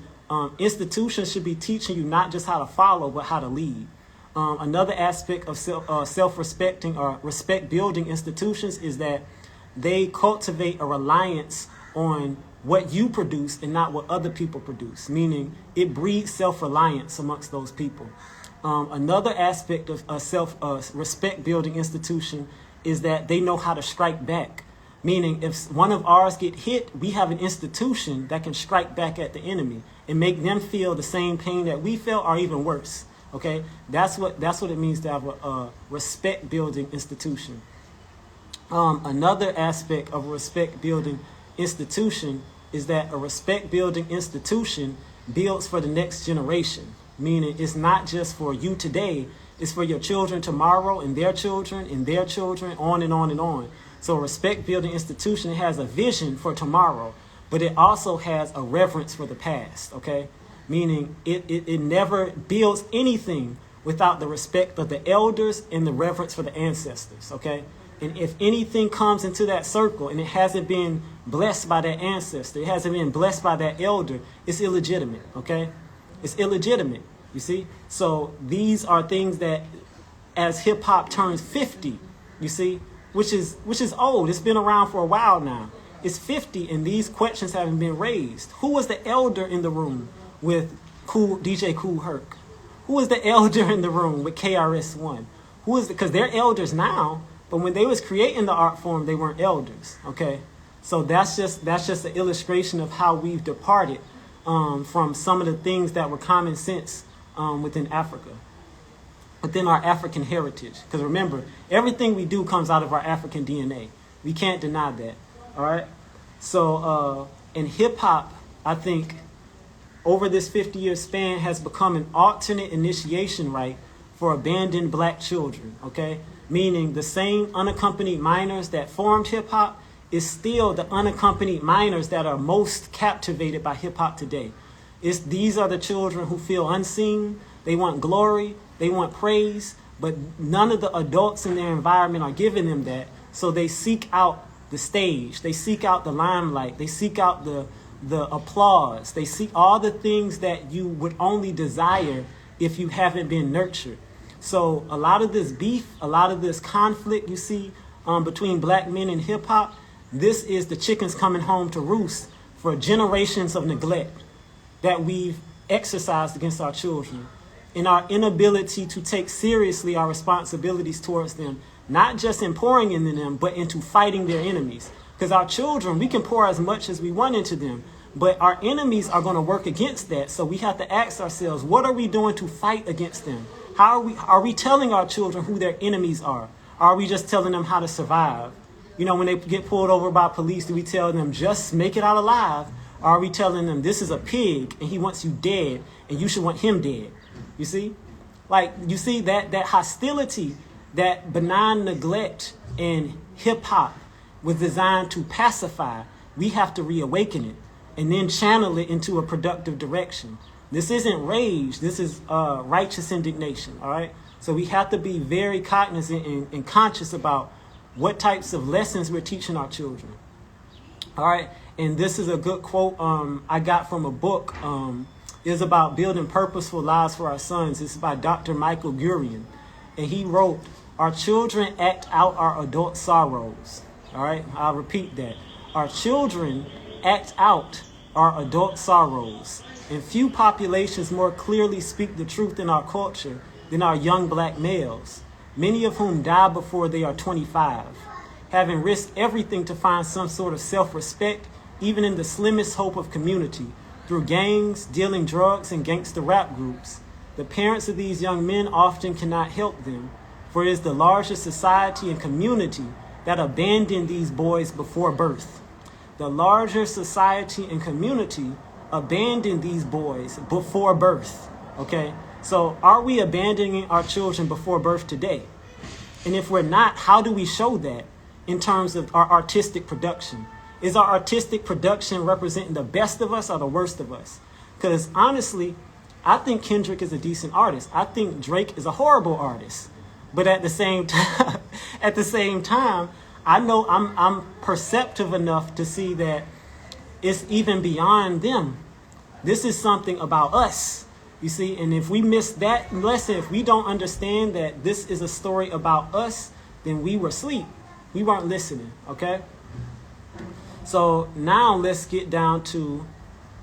[SPEAKER 1] institutions should be teaching you not just how to follow, but how to lead. Another aspect of self-respecting or respect-building institutions is that they cultivate a reliance on what you produce and not what other people produce, meaning it breeds self-reliance amongst those people. Another aspect of a respect-building institution is that they know how to strike back, meaning if one of ours get hit, we have an institution that can strike back at the enemy and make them feel the same pain that we felt or even worse. Okay, that's what it means to have a respect-building institution. Another aspect of a respect-building institution is that a respect-building institution builds for the next generation, meaning it's not just for you today, it's for your children tomorrow and their children and their children, on and on and on. So a respect-building institution has a vision for tomorrow, but it also has a reverence for the past, okay? Meaning it never builds anything without the respect of the elders and the reverence for the ancestors, okay? And if anything comes into that circle and it hasn't been blessed by that ancestor, it hasn't been blessed by that elder, it's illegitimate, okay? It's illegitimate, you see? So these are things that as hip hop turns 50, you see, which is old. It's been around for a while now. It's 50 and these questions haven't been raised. Who was the elder in the room with DJ Kool Herc? Who was the elder in the room with KRS-One? Who is because they're elders now, but when they was creating the art form, they weren't elders. Okay, so that's just an illustration of how we've departed from some of the things that were common sense within Africa, within our African heritage. Because remember, everything we do comes out of our African DNA. We can't deny that. All right. So in hip hop, I think over this 50-year span has become an alternate initiation rite for abandoned black children. Okay. Meaning the same unaccompanied minors that formed hip-hop is still the unaccompanied minors that are most captivated by hip-hop today. These are the children who feel unseen, they want glory, they want praise, but none of the adults in their environment are giving them that, so they seek out the stage, they seek out the limelight, they seek out the applause, they seek all the things that you would only desire if you haven't been nurtured. So a lot of this beef, a lot of this conflict you see between black men and hip hop, this is the chickens coming home to roost for generations of neglect that we've exercised against our children in our inability to take seriously our responsibilities towards them, not just in pouring into them, but into fighting their enemies. Because our children, we can pour as much as we want into them, but our enemies are going to work against that. So we have to ask ourselves, what are we doing to fight against them? Are we telling our children who their enemies are? Are we just telling them how to survive? When they get pulled over by police, do we tell them just make it out alive? Or are we telling them this is a pig and he wants you dead and you should want him dead? You see? Like, you see that hostility, that benign neglect in hip hop was designed to pacify. We have to reawaken it and then channel it into a productive direction. This isn't rage. This is righteous indignation. All right. So we have to be very cognizant and conscious about what types of lessons we're teaching our children. All right. And this is a good quote I got from a book. It's about building purposeful lives for our sons. It's by Dr. Michael Gurian. And he wrote, "Our children act out our adult sorrows." All right. I'll repeat that. Our children act out our adult sorrows. And few populations more clearly speak the truth in our culture than our young black males, many of whom die before they are 25, having risked everything to find some sort of self-respect, even in the slimmest hope of community, through gangs, dealing drugs, and gangster rap groups. The parents of these young men often cannot help them, for it is the larger society and community that abandon these boys before birth. The larger society and community abandon these boys before birth. Okay? So are we abandoning our children before birth today? And if we're not, how do we show that in terms of our artistic production? Is our artistic production representing the best of us or the worst of us? Because honestly, I think Kendrick is a decent artist. I think Drake is a horrible artist. But at the same time, I know I'm perceptive enough to see that it's even beyond them. This is something about us, you see. And if we miss that lesson, if we don't understand that this is a story about us, then we were asleep. We weren't listening, okay? So now let's get down to,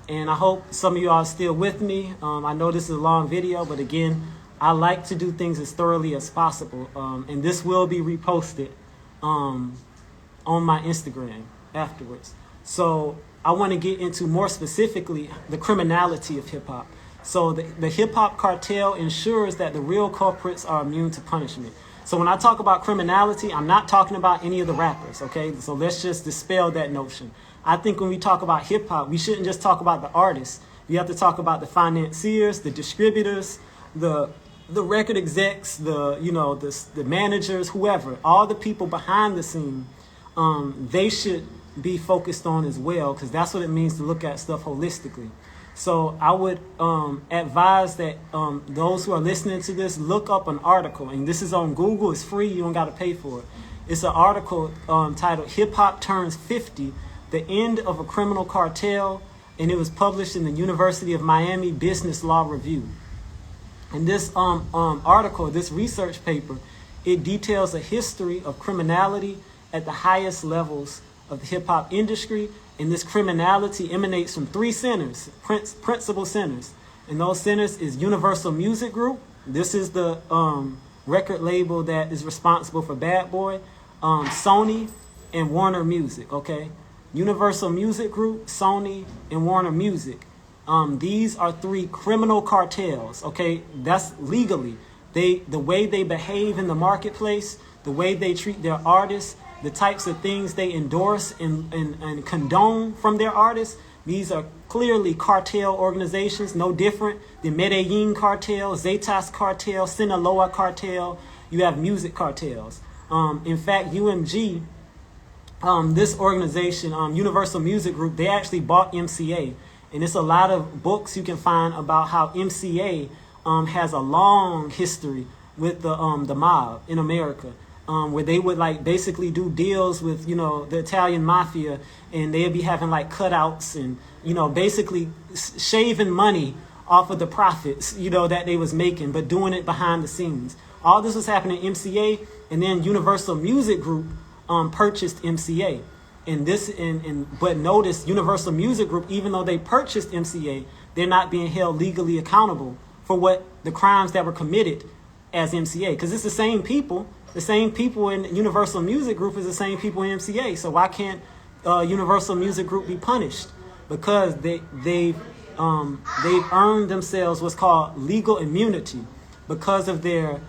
[SPEAKER 1] and I hope some of you are still with me. I know this is a long video, but again, I like to do things as thoroughly as possible. And this will be reposted on my Instagram afterwards. So I want to get into more specifically the criminality of hip hop. So the hip hop cartel ensures that the real culprits are immune to punishment. So when I talk about criminality, I'm not talking about any of the rappers, okay? So let's just dispel that notion. I think when we talk about hip hop, we shouldn't just talk about the artists. We have to talk about the financiers, the distributors, the record execs, the managers, whoever, all the people behind the scene. They should be focused on as well, because that's what it means to look at stuff holistically. So I would advise that those who are listening to this look up an article, and this is on Google. It's free. You don't got to pay for it. It's an article titled "Hip Hop Turns 50: The End of a Criminal Cartel," and it was published in the University of Miami Business Law Review. And this article, this research paper, it details a history of criminality at the highest levels of the hip hop industry. And this criminality emanates from three centers, principal centers. And those centers is Universal Music Group. This is the record label that is responsible for Bad Boy, Sony, and Warner Music, okay? Universal Music Group, Sony, and Warner Music. These are three criminal cartels, okay? That's legally. The way they behave in the marketplace, the way they treat their artists, the types of things they endorse and condone from their artists, these are clearly cartel organizations, no different than Medellin cartel, Zetas cartel, Sinaloa cartel. You have music cartels. In fact, UMG, this organization, Universal Music Group, they actually bought MCA. And it's a lot of books you can find about how MCA has a long history with the mob in America. Where they would like basically do deals with, the Italian mafia, and they'd be having like cutouts and, basically shaving money off of the profits, that they was making, but doing it behind the scenes. All this was happening in MCA, and then Universal Music Group purchased MCA. But notice Universal Music Group, even though they purchased MCA, they're not being held legally accountable for what the crimes that were committed as MCA, because it's the same people. The same people in Universal Music Group is the same people in MCA. So why can't Universal Music Group be punished? Because they've earned themselves what's called legal immunity because of their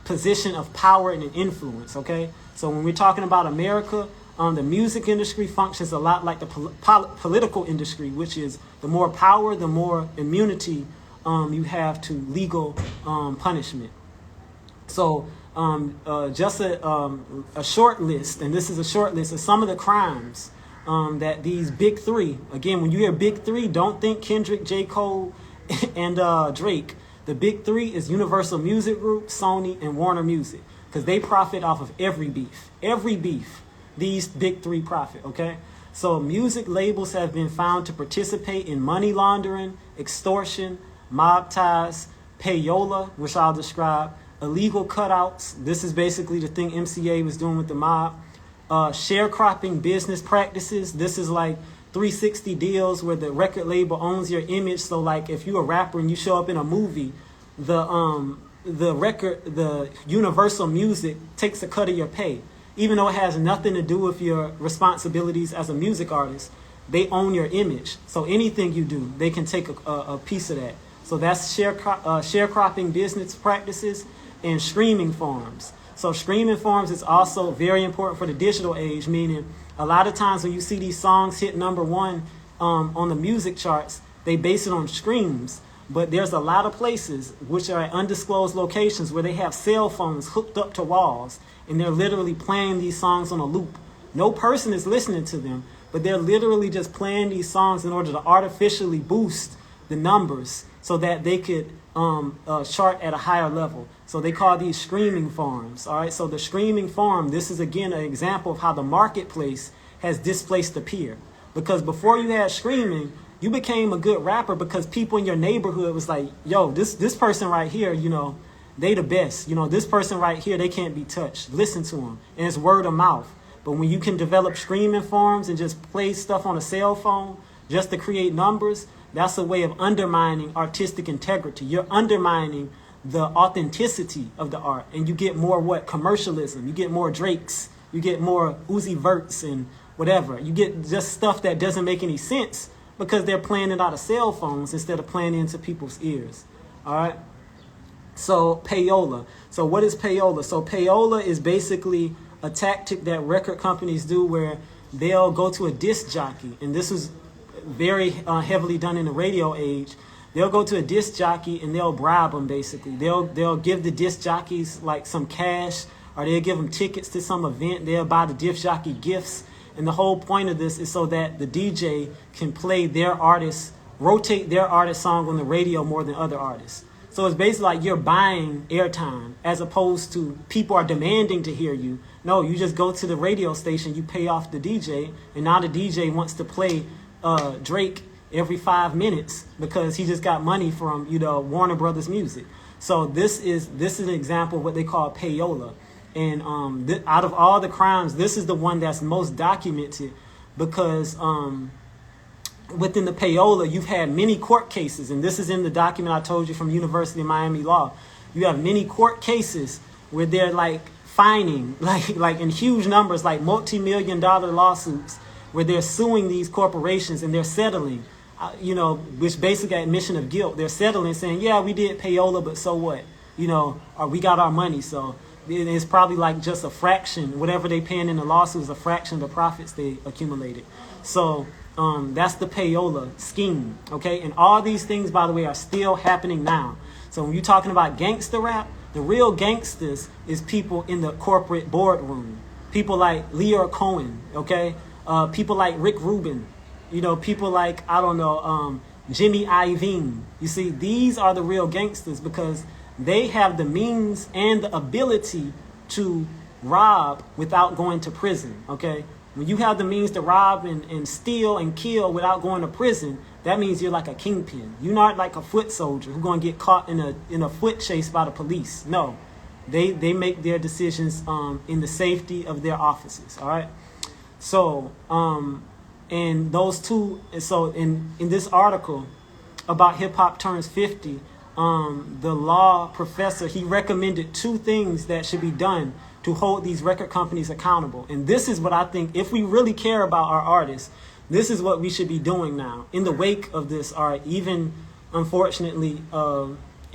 [SPEAKER 1] position of power and influence. Okay, so when we're talking about America, The music industry functions a lot like the political industry, which is the more power, the more immunity you have to legal punishment. So just a short list, and this is a short list of some of the crimes that these big three, again, when you hear big three, don't think Kendrick, J. Cole, and Drake. The big three is Universal Music Group, Sony, and Warner Music, because they profit off of every beef. Every beef, these big three profit, okay? So music labels have been found to participate in money laundering, extortion, mob ties, payola, which I'll describe, illegal cutouts. This is basically the thing MCA was doing with the mob. Sharecropping business practices. This is like 360 deals where the record label owns your image. So like if you're a rapper and you show up in a movie, the Universal Music takes a cut of your pay. Even though it has nothing to do with your responsibilities as a music artist, they own your image. So anything you do, they can take a piece of that. So that's sharecropping business practices and streaming farms. So streaming farms is also very important for the digital age, meaning a lot of times when you see these songs hit #1 on the music charts, they base it on streams. But there's a lot of places which are at undisclosed locations where they have cell phones hooked up to walls, and they're literally playing these songs on a loop. No person is listening to them, but they're literally just playing these songs in order to artificially boost the numbers so that they could chart at a higher level. So they call these streaming farms. All right. So the streaming farm, this is again an example of how the marketplace has displaced the peer. Because before you had streaming, you became a good rapper because people in your neighborhood was like, yo, this person right here, you know, they the best. You know, this person right here, they can't be touched. Listen to them. And it's word of mouth. But when you can develop streaming farms and just play stuff on a cell phone just to create numbers, that's a way of undermining artistic integrity. You're undermining the authenticity of the art. And you get more what? Commercialism. You get more Drakes. You get more Uzi Verts and whatever. You get just stuff that doesn't make any sense because they're playing it out of cell phones instead of playing it into people's ears. All right? So payola. So what is payola? So payola is basically a tactic that record companies do where they'll go to a disc jockey. And this is very heavily done in the radio age. They'll go to a disc jockey and they'll bribe them basically. They'll give the disc jockeys like some cash, or they'll give them tickets to some event. They'll buy the disc jockey gifts. And the whole point of this is so that the DJ can play their artist, rotate their artist song on the radio more than other artists. So it's basically like you're buying airtime as opposed to people are demanding to hear you. No, you just go to the radio station, you pay off the DJ, and now the DJ wants to play Drake every 5 minutes because he just got money from, you know, Warner Brothers Music. So this is an example of what they call payola. And out of all the crimes, this is the one that's most documented because within the payola, you've had many court cases. And this is in the document I told you from University of Miami Law. You have many court cases where they're like fining, like in huge numbers, like multi-million-dollar lawsuits where they're suing these corporations and they're settling, you know, which basically admission of guilt. They're settling saying, yeah, we did payola, but so what? You know, or we got our money, so it's probably like just a fraction. Whatever they paying in the lawsuit is a fraction of the profits they accumulated. So that's the payola scheme, okay? And all these things, by the way, are still happening now. So when you're talking about gangster rap, the real gangsters is people in the corporate boardroom. People like Leo Cohen, okay? People like Rick Rubin, you know, people like, I don't know, Jimmy Iovine. You see, these are the real gangsters because they have the means and the ability to rob without going to prison, okay? When you have the means to rob and steal and kill without going to prison, that means you're like a kingpin. You're not like a foot soldier who's going to get caught in a foot chase by the police. No, they make their decisions in the safety of their offices, all right? So, and those two, so in this article about Hip Hop Turns 50, the law professor, he recommended 2 things that should be done to hold these record companies accountable. And this is what I think, if we really care about our artists, this is what we should be doing now. In the wake of this, or even, unfortunately,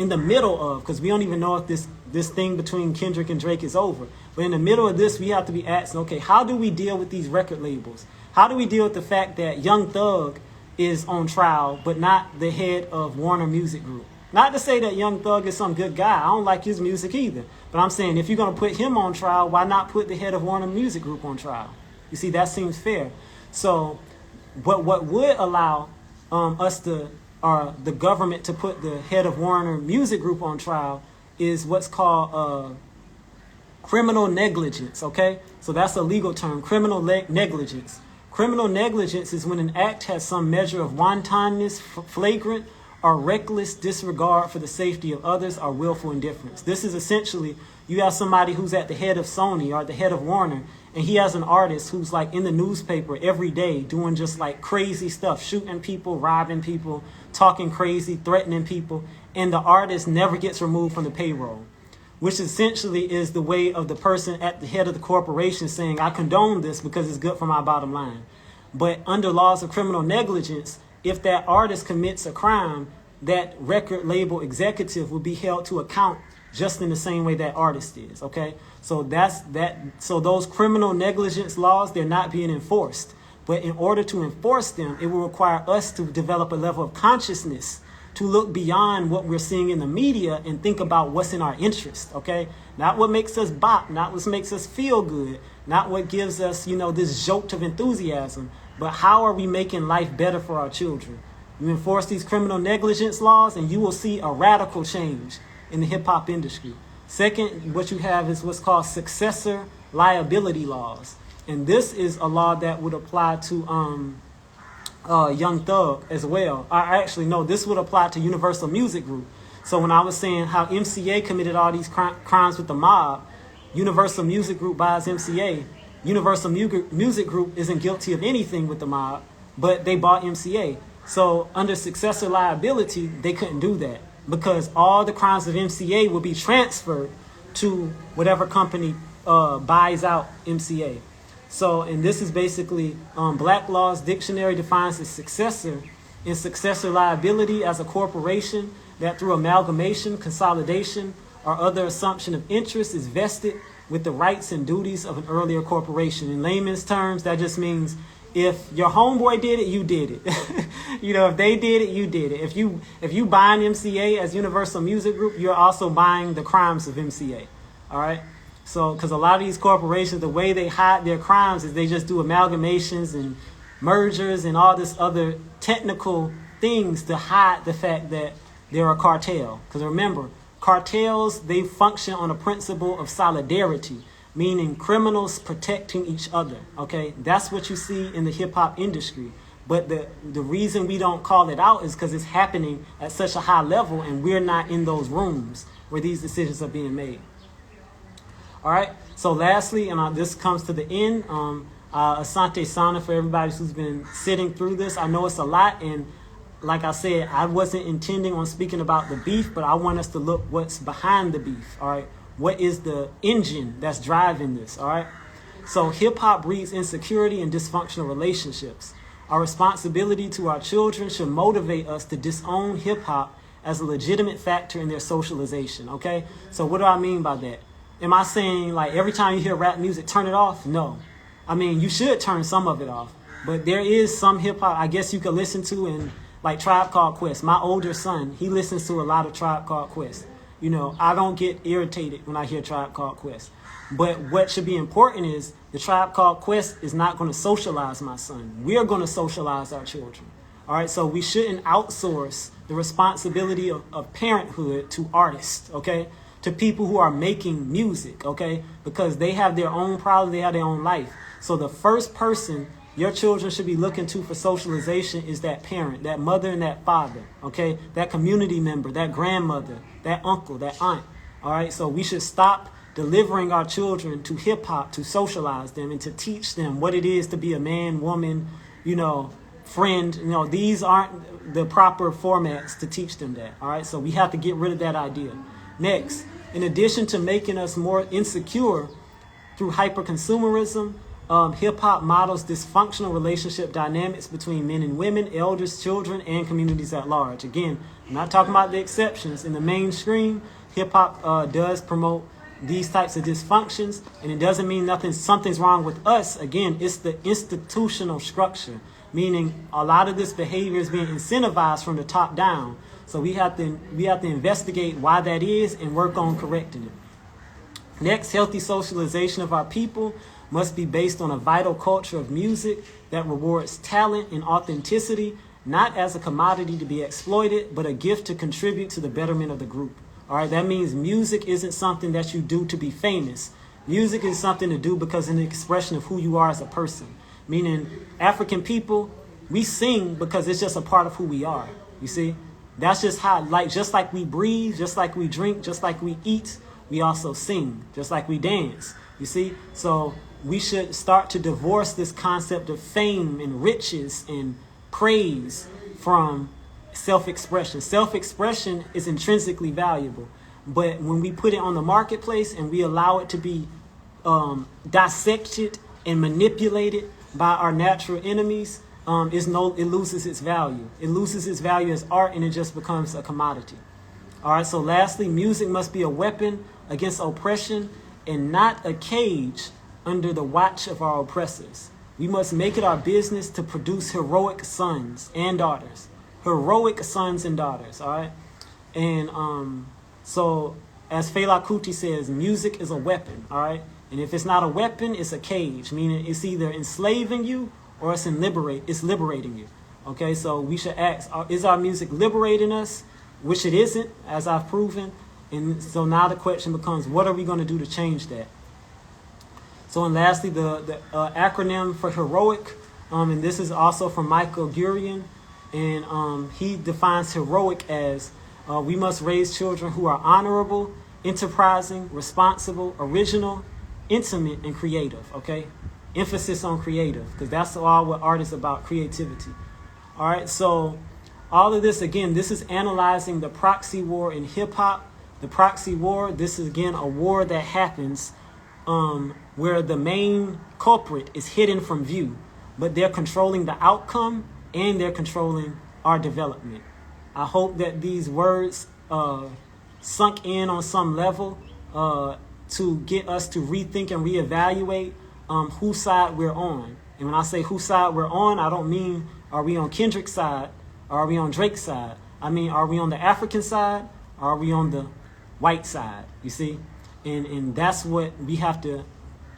[SPEAKER 1] in the middle of, because we don't even know if this thing between Kendrick and Drake is over. But in the middle of this, we have to be asking, okay, how do we deal with these record labels? How do we deal with the fact that Young Thug is on trial, but not the head of Warner Music Group? Not to say that Young Thug is some good guy. I don't like his music either. But I'm saying if you're going to put him on trial, why not put the head of Warner Music Group on trial? You see, that seems fair. So what would allow the government to put the head of Warner Music Group on trial is what's called criminal negligence, okay? So that's a legal term, criminal negligence. Criminal negligence is when an act has some measure of wantonness, flagrant, or reckless disregard for the safety of others or willful indifference. This is essentially, you have somebody who's at the head of Sony or the head of Warner, and he has an artist who's like in the newspaper every day doing just like crazy stuff, shooting people, robbing people, talking crazy, threatening people, and the artist never gets removed from the payroll, which essentially is the way of the person at the head of the corporation saying, I condone this because it's good for my bottom line. But under laws of criminal negligence, if that artist commits a crime, that record label executive will be held to account just in the same way that artist is, okay? So that's that. So those criminal negligence laws, they're not being enforced. But in order to enforce them, it will require us to develop a level of consciousness to look beyond what we're seeing in the media and think about what's in our interest, okay? Not what makes us bop, not what makes us feel good, not what gives us, this jolt of enthusiasm, but how are we making life better for our children? You enforce these criminal negligence laws and you will see a radical change in the hip-hop industry. Second, what you have is what's called successor liability laws. And this is a law that would apply to Young Thug as well. Actually, no, this would apply to Universal Music Group. So when I was saying how MCA committed all these crimes with the mob, Universal Music Group buys MCA. Universal Music Group isn't guilty of anything with the mob, but they bought MCA. So under successor liability, they couldn't do that because all the crimes of MCA will be transferred to whatever company buys out MCA. So, and this is basically Black Law's Dictionary defines a successor in successor liability as a corporation that through amalgamation, consolidation, or other assumption of interest is vested with the rights and duties of an earlier corporation. In layman's terms, that just means if your homeboy did it, you did it. If they did it, you did it. If you buying MCA as Universal Music Group, you're also buying the crimes of MCA. All right? So, because a lot of these corporations, the way they hide their crimes is they just do amalgamations and mergers and all this other technical things to hide the fact that they're a cartel. Because remember, cartels, they function on a principle of solidarity, meaning criminals protecting each other, okay? That's what you see in the hip-hop industry. But the reason we don't call it out is because it's happening at such a high level and we're not in those rooms where these decisions are being made. All right, so lastly, and this comes to the end, Asante Sana for everybody who's been sitting through this. I know it's a lot, and like I said, I wasn't intending on speaking about the beef, but I want us to look what's behind the beef, all right? What is the engine that's driving this, all right? So hip-hop breeds insecurity and dysfunctional relationships. Our responsibility to our children should motivate us to disown hip-hop as a legitimate factor in their socialization, okay? So what do I mean by that? Am I saying, like, every time you hear rap music, turn it off? No. I mean, you should turn some of it off. But there is some hip-hop I guess you could listen to, and like Tribe Called Quest. My older son, he listens to a lot of Tribe Called Quest. I don't get irritated when I hear Tribe Called Quest. But what should be important is the Tribe Called Quest is not going to socialize my son. We are going to socialize our children. All right, so we shouldn't outsource the responsibility of parenthood to artists, okay? To people who are making music, okay? Because they have their own problems, they have their own life. So the first person your children should be looking to for socialization is that parent, that mother and that father, okay? That community member, that grandmother, that uncle, that aunt, all right? So we should stop delivering our children to hip-hop to socialize them and to teach them what it is to be a man, woman, friend. These aren't the proper formats to teach them that, all right? So we have to get rid of that idea. Next, in addition to making us more insecure through hyper-consumerism, Hip-hop models dysfunctional relationship dynamics between men and women, elders, children, and communities at large. Again, I'm not talking about the exceptions. In the mainstream, hip-hop does promote these types of dysfunctions, and it doesn't mean something's wrong with us. Again, it's the institutional structure, meaning a lot of this behavior is being incentivized from the top down. So we have to investigate why that is and work on correcting it. Next, healthy socialization of our people must be based on a vital culture of music that rewards talent and authenticity, not as a commodity to be exploited, but a gift to contribute to the betterment of the group. All right, that means music isn't something that you do to be famous. Music is something to do because it's an expression of who you are as a person. Meaning, African people, we sing because it's just a part of who we are. You see? That's just how, just like we breathe, just like we drink, just like we eat, we also sing, just like we dance. You see? So we should start to divorce this concept of fame and riches and praise from self-expression. Self-expression is intrinsically valuable, but when we put it on the marketplace and we allow it to be dissected and manipulated by our natural enemies, it loses its value. It loses its value as art, and it just becomes a commodity. All right, so lastly, music must be a weapon against oppression and not a cage under the watch of our oppressors. We must make it our business to produce heroic sons and daughters. Heroic sons and daughters, all right? And so, as Fela Kuti says, music is a weapon, all right? And if it's not a weapon, it's a cage, meaning it's either enslaving you or it's liberating you, okay? So we should ask, is our music liberating us? Which it isn't, as I've proven. And so now the question becomes, what are we going to do to change that? So, and lastly, the acronym for heroic, and this is also from Michael Gurian, and he defines heroic as we must raise children who are honorable, enterprising, responsible, original, intimate, and creative, okay? Emphasis on creative, because that's all what art is about, creativity. All right, so all of this, again, this is analyzing the proxy war in hip-hop. The proxy war, this is, again, a war that happens where the main culprit is hidden from view, but they're controlling the outcome and they're controlling our development. I hope that these words sunk in on some level to get us to rethink and reevaluate whose side we're on. And when I say whose side we're on, I don't mean are we on Kendrick's side or are we on Drake's side. I mean, are we on the African side or are we on the white side, you see? And that's what we have to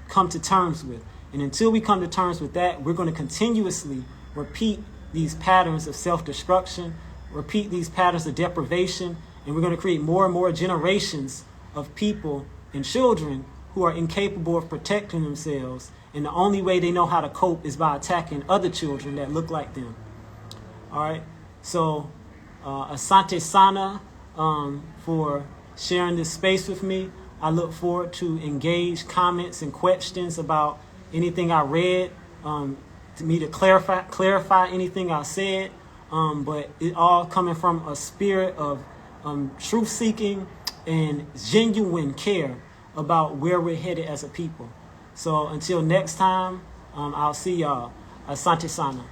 [SPEAKER 1] come to terms with. And until we come to terms with that, we're going to continuously repeat these patterns of self-destruction, repeat these patterns of deprivation, and we're going to create more and more generations of people and children who are incapable of protecting themselves. And the only way they know how to cope is by attacking other children that look like them. All right. So, Asante Sana for sharing this space with me. I look forward to engage comments and questions about anything I read, to me to clarify anything I said, but it all coming from a spirit of truth-seeking and genuine care about where we're headed as a people. So until next time, I'll see y'all. Asante Sana.